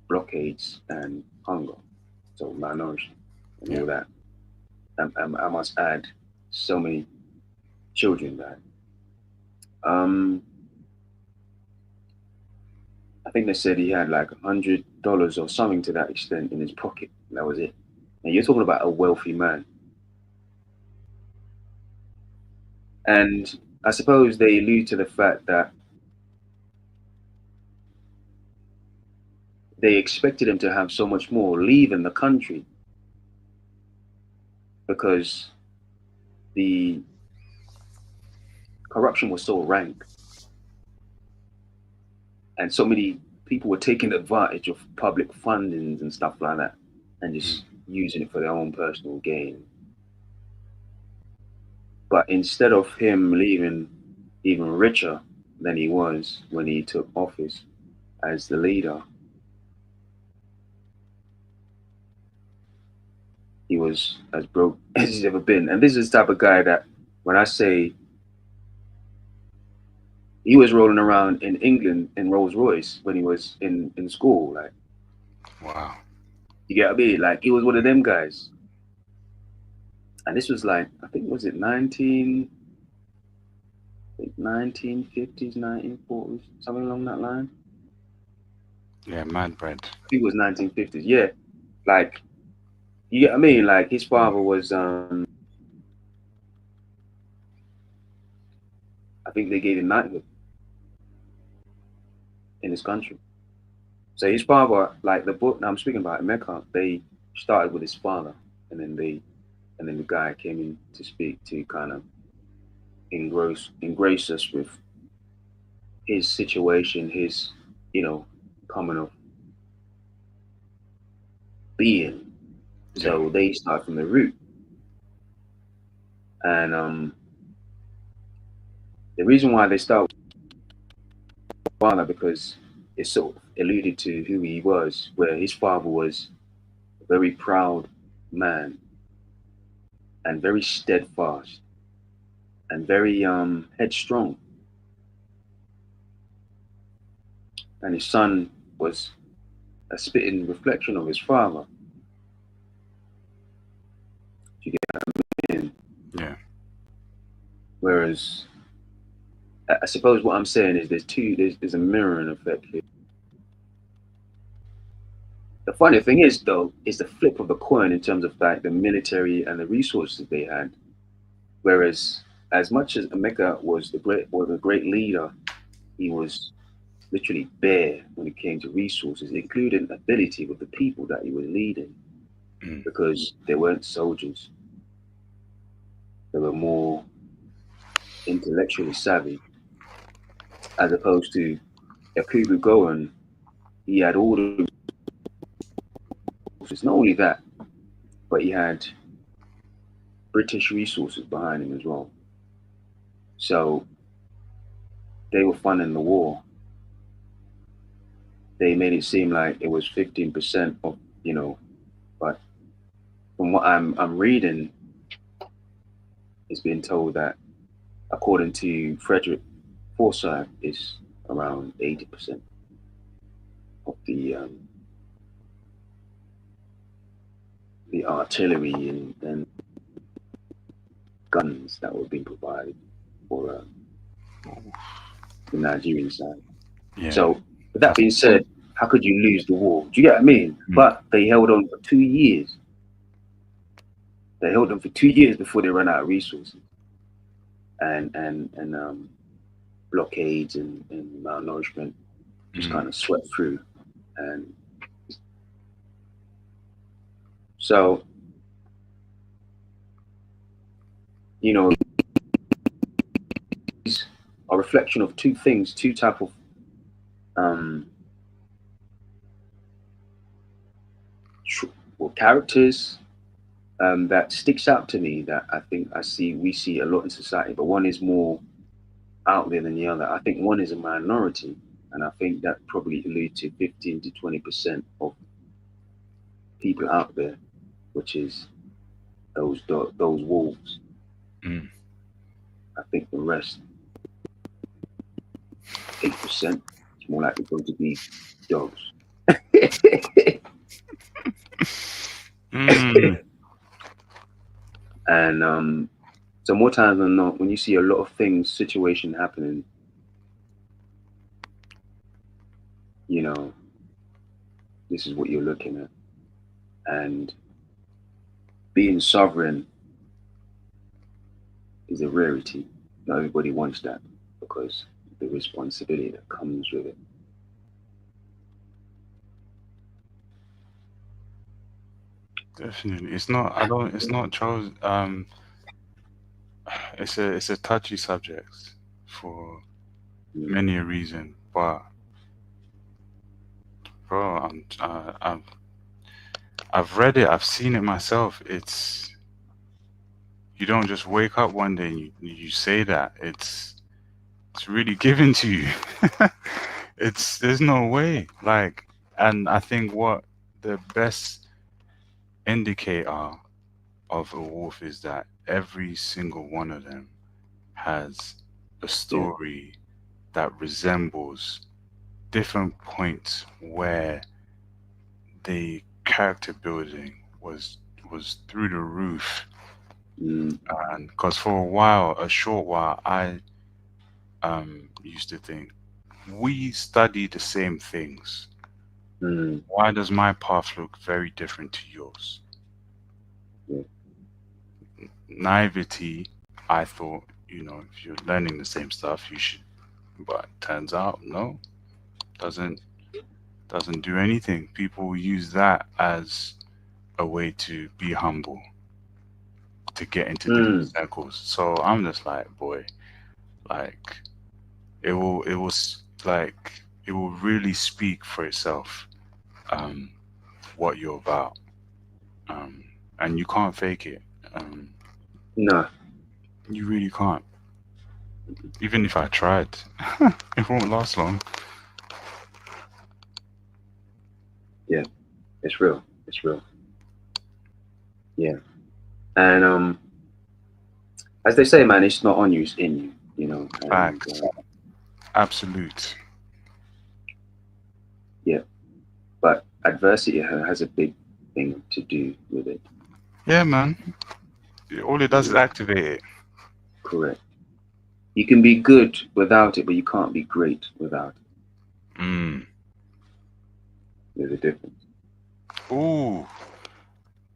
blockades and hunger, so malnourishment and all that. I must add, so many children died. I think they said he had like $100 or something to that extent in his pocket. That was it. And you're talking about a wealthy man. And I suppose they allude to the fact that they expected him to have so much more leaving the country because the corruption was so rank and so many people were taking advantage of public fundings and stuff like that and just using it for their own personal gain. But instead of him leaving even richer than he was when he took office as the leader, He was as broke as he's ever been. And this is the type of guy that, when I say he was rolling around in England in Rolls Royce when he was in school, like, Wow. you get what I mean? Like, he was one of them guys. And this was like, I think, was it 1950s, 1940s, something along that line? Yeah, mad bread. I think it was 1950s. Yeah, like, you get what I mean? Like, his father was, I think they gave him knighthood in his country. So his father, like the book now I'm speaking about in Mecca, they started with his father, and then the guy came in to speak to kind of engrace us with his situation, his, you know, coming of being. Yeah. So they start from the root. And the reason why they start with his father, because it sort of alluded to who he was, where his father was a very proud man and very steadfast and very headstrong. And his son was a spitting reflection of his father. You get in. Yeah. Whereas I suppose what I'm saying is there's a mirroring effect here. The funny thing is though, is the flip of the coin in terms of like the military and the resources they had. Whereas as much as Emeka was a great leader, he was literally bare when it came to resources, including ability with the people that he was leading, Mm. because they weren't soldiers. They were more intellectually savvy, as opposed to Yakubu Goen. He had all the resources. Not only that, but he had British resources behind him as well. So they were funding the war. They made it seem like it was 15% of, you know, but from what I'm reading, it's been told that according to Frederick Forsyth, is around 80% of the artillery and guns that were being provided for the Nigerian side. Yeah. So, with that being said, how could you lose the war? Do you get what I mean? Mm. But they held on for 2 years. They held on for 2 years before they ran out of resources and blockades and malnourishment just Mm. kind of swept through. And so, you know, these are a reflection of two things, two type of um, characters that sticks out to me that I think we see a lot in society, but one is more out there than the other. I think one is a minority, and I think that probably alludes to 15 to 20% of people out there, which is those wolves. Mm. I think the rest, 8%, is more likely going to be dogs. Mm. And so more times than not, when you see a lot of things, situation happening, you know, this is what you're looking at. And being sovereign is a rarity. Not everybody wants that because the responsibility that comes with it. Definitely. It's not. I don't. It's not chose. It's a touchy subject for Mm. many a reason, but bro, I've read it. I've seen it myself. It's you don't just wake up one day and you say that. It's really given to you. It's there's no way. Like, and I think what the best indicator. of a wolf is that every single one of them has a Yeah. story that resembles different points where the character building was through the roof. Mm, And because for a while, a short while, I used to think we study the same things. mm, Why does my path look very different to yours? yeah. Naivety, I thought, if you're learning the same stuff, you should. But turns out, no, doesn't doesn't do anything. People use that as a way to be humble, to get into different Mm, circles. So I'm just like, boy, like it will really speak for itself, um, what you're about, um, and you can't fake it. Um, no. you really can't. Even if I tried, it won't last long. Yeah. It's real. It's real. Yeah. And as they say, man, it's not on you, it's in you. You know. And Facts, absolute. yeah. But adversity has a big thing to do with it. Yeah, man. All it does is Yeah. activate it. Correct. You can be good without it, but you can't be great without it. Mm. There's a difference. Ooh,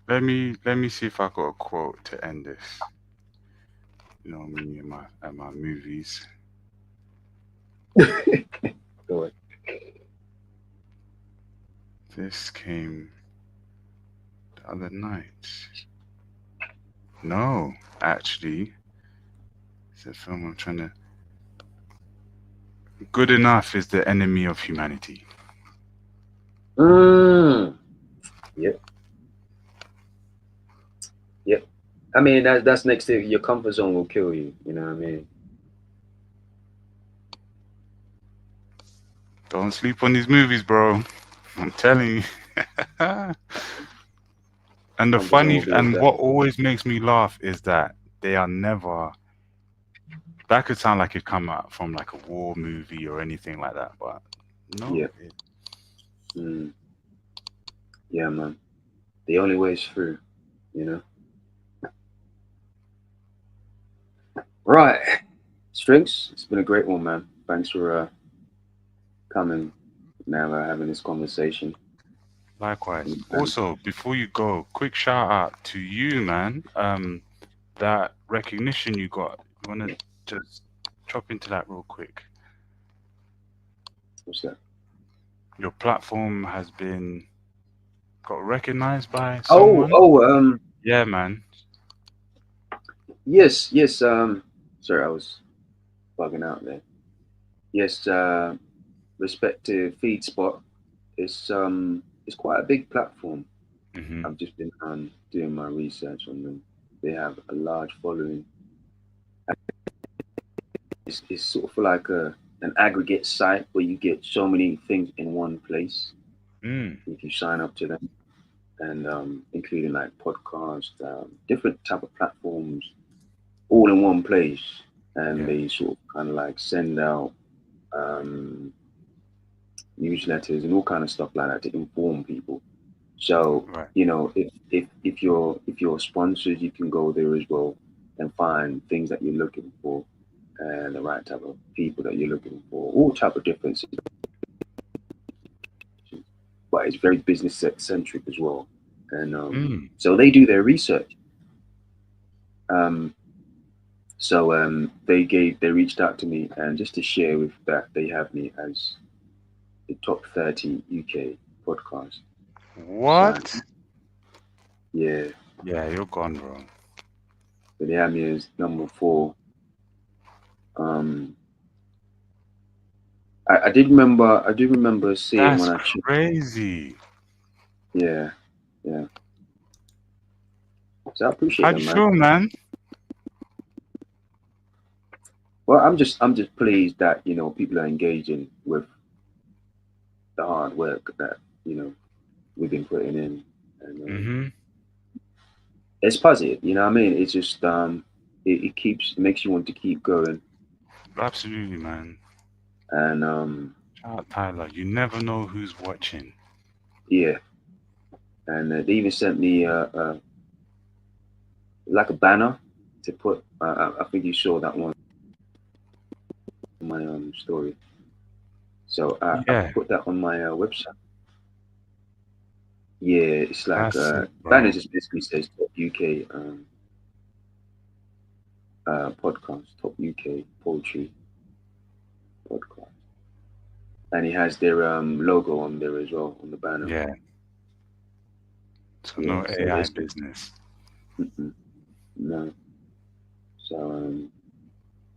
let me see if I got a quote to end this. Me and my movies. Go ahead. This came the other night. No, actually, it's a film I'm trying to. Good enough is the enemy of humanity. Mm. Yep. Yep. I mean, that's next to your comfort zone will kill you. You know what I mean? Don't sleep on these movies, bro. I'm telling you. And the Comfort zone funny will be your and death. what always makes me laugh is that they are never. That could sound like it come out from like a war movie or anything like that, but no. Yeah. Mm. Yeah, man. The only way is through. You know. Right. Strings. It's been a great one, man. Thanks for coming now, having this conversation. Likewise. And Also, before you go, quick shout out to you, man. That recognition you got. You wanna just chop into that real quick? what's that? Your platform has been got recognized by Oh, someone. oh, Yeah, man. yes, yes. Sorry, I was bugging out there. Yes, respect to FeedSpot. It's quite a big platform. Hmm. I've just been doing my research on them. They have a large following. It's sort of like an aggregate site where you get so many things in one place Mm. if you sign up to them, and including like podcasts, different type of platforms, all in one place. And Yeah. they sort of kind of like send out um, newsletters and all kind of stuff like that to inform people. So Right. if you're sponsored, you can go there as well and find things that you're looking for and the right type of people that you're looking for, all type of different situations. But it's very business centric as well. And Mm. so they do their research. Um, so they reached out to me and just to share with that they have me as the top 30 UK podcast. So What? yeah, Yeah, you're gone, bro. so they have me as number 4. Um, I do remember seeing when That's I checked. crazy. Yeah, yeah. So I appreciate How'd that, you man. feel, man? Well, I'm just pleased that people are engaging with the hard work that we've been putting in, and Mm-hmm. it's positive. You know what I mean? It's just it makes you want to keep going. Absolutely, man. And Shout out Tyler. You never know who's watching. yeah, and they even sent me like a banner to put. I think you saw that one on my story. So I Yeah, put that on my website. Yeah, it's like that's it, banner bro. just basically says top UK podcast, top UK poetry podcast, and it has their logo on there as well on the banner. Yeah. So Yeah, no so AI there's business. mm-mm, no. So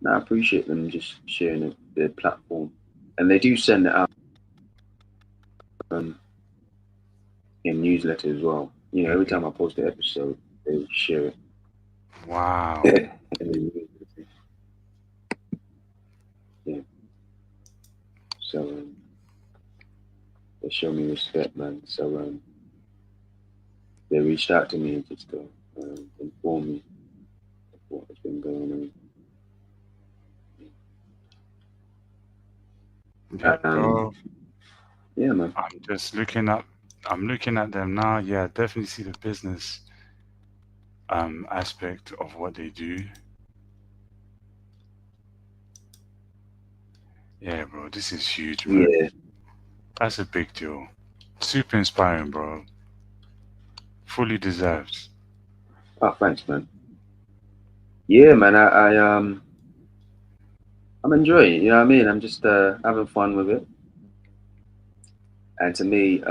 no, I appreciate them just sharing their platform, and they do send it out um, in newsletter as well. You know, every Hmm. time I post an episode, they share Wow. it. in the newsletter. Yeah, so they show me respect, man. So they reached out to me just to inform me of what has been going Yeah, on. bro. Yeah, man. I'm just looking up. I'm looking at them now. Yeah, definitely see the business aspect of what they do. Yeah, bro. This is huge, man. Yeah. That's a big deal. Super inspiring, bro. Fully deserved. Oh, thanks, man. Yeah, man. I'm enjoying it. You know what I mean? I'm just having fun with it, and to me,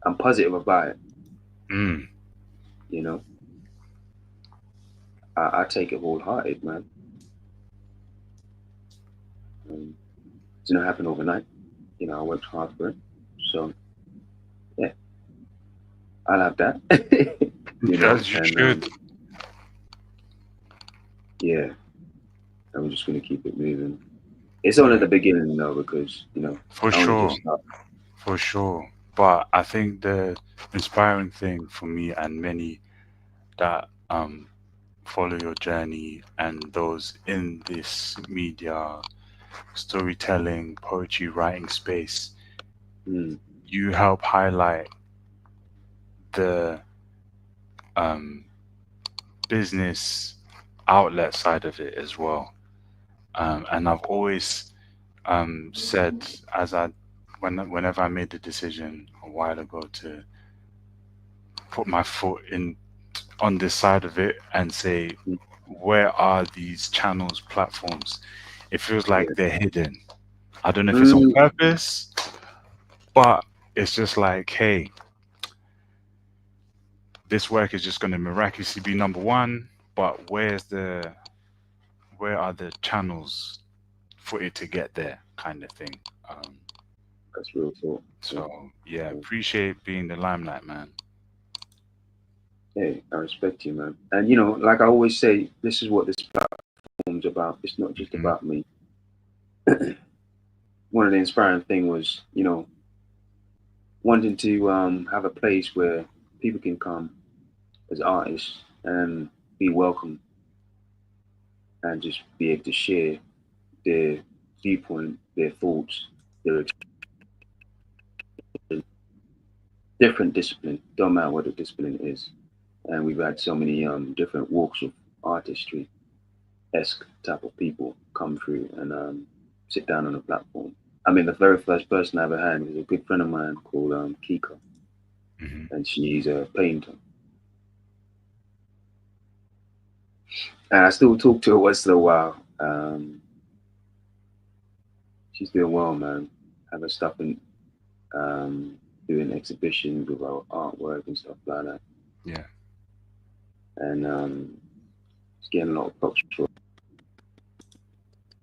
I'm positive about it. Mm. You know, I take it wholehearted, man. It's not happen overnight. You know, I worked hard for it, so yeah, I'll have that. You know, As you and should. yeah, I'm just gonna keep it moving. It's only Yeah, the beginning though, because for I only sure. just started. For sure. But I think the inspiring thing for me and many that follow your journey and those in this media, storytelling, poetry writing space, Mm, you help highlight the um, business outlet side of it as well. And I've always said, whenever I made the decision a while ago to put my foot in on this side of it and say, mm, where are these channels, platforms? It feels like yeah. they're hidden. I don't know if it's on Mm, purpose, but it's just like, hey, this work is just going to miraculously be number one, but where are the channels for it to get there, kind of thing. Um, that's real talk. Yeah, so yeah, yeah. appreciate being the limelight, man. Hey, I respect you, man. And like I always say, this is what this platform's about. It's not just Hmm. about me. One of the inspiring thing was, wanting to have a place where people can come as artists and be welcome and just be able to share their viewpoint, their thoughts, their different discipline. Don't matter what the discipline is. And we've had so many different walks of artistry esque type of people come through and sit down on the platform. I mean, the very first person I ever had was a good friend of mine called Kika, Hmm. and she's a painter. And I still talk to her once in a while. She's doing well, man. Have her stuff in, um, doing exhibitions with our artwork and stuff like that. Yeah. And she's getting a lot of props for it.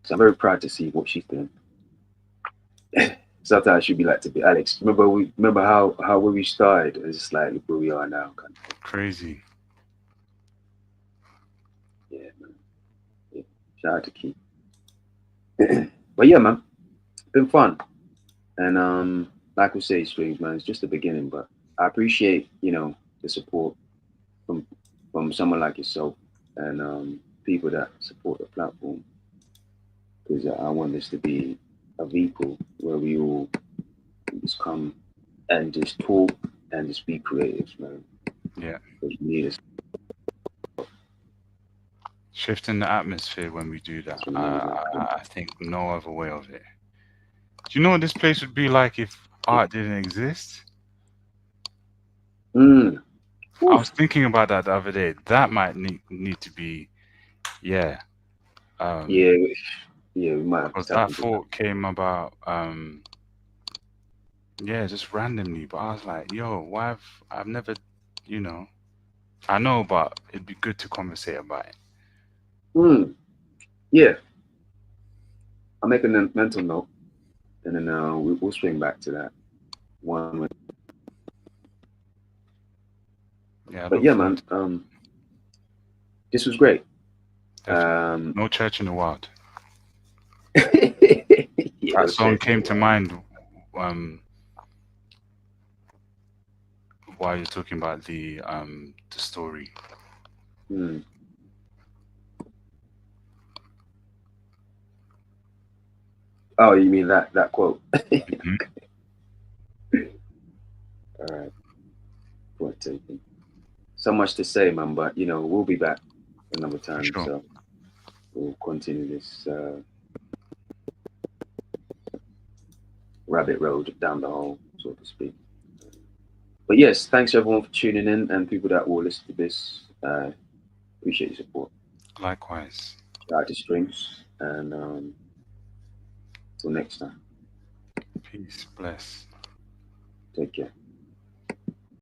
So I'm very proud to see what she's doing. Sometimes she'd be like to be Alex. Remember how when we started, it's just like look where we are now, kind of thing. Crazy. Yeah, man. Yeah. Shout out to Keith. But yeah, man, it's been fun. And like we say, strings, man, it's just the beginning. But I appreciate the support. from someone like yourself and people that support the platform, because I want this to be a vehicle where we all just come and just talk and just be creative, man. Yeah. Because we need us. Shifting the atmosphere when we do that. That's what we need. I think no other way of it. Do you know what this place would be like if art didn't exist? Mm. I Oof. was thinking about that the other day. That might need to be, yeah. Yeah, yeah, we might have to Because tap that into that. thought came about, yeah, just randomly. But I was like, yo, why have I've never, you know, I know, but it'd be good to conversate about it. Mm. Yeah, I'll make a mental note, and then we'll swing back to that one. Yeah, I But look yeah, forward man, to that. this was great. Definitely. Um, No Church in the Wild. yeah, That no song church in the came to wild. mind um, while you're talking about the story. Hmm. Oh, you mean that quote? Hmm. All right, point taken. So much to say, man, but we'll be back another For time. sure. So we'll continue this rabbit road down the hole, so to speak. But yes, thanks everyone for tuning in and people that will listen to this. Appreciate your support. Likewise. Shout out to streams and till next time. Peace. Bless. Take care.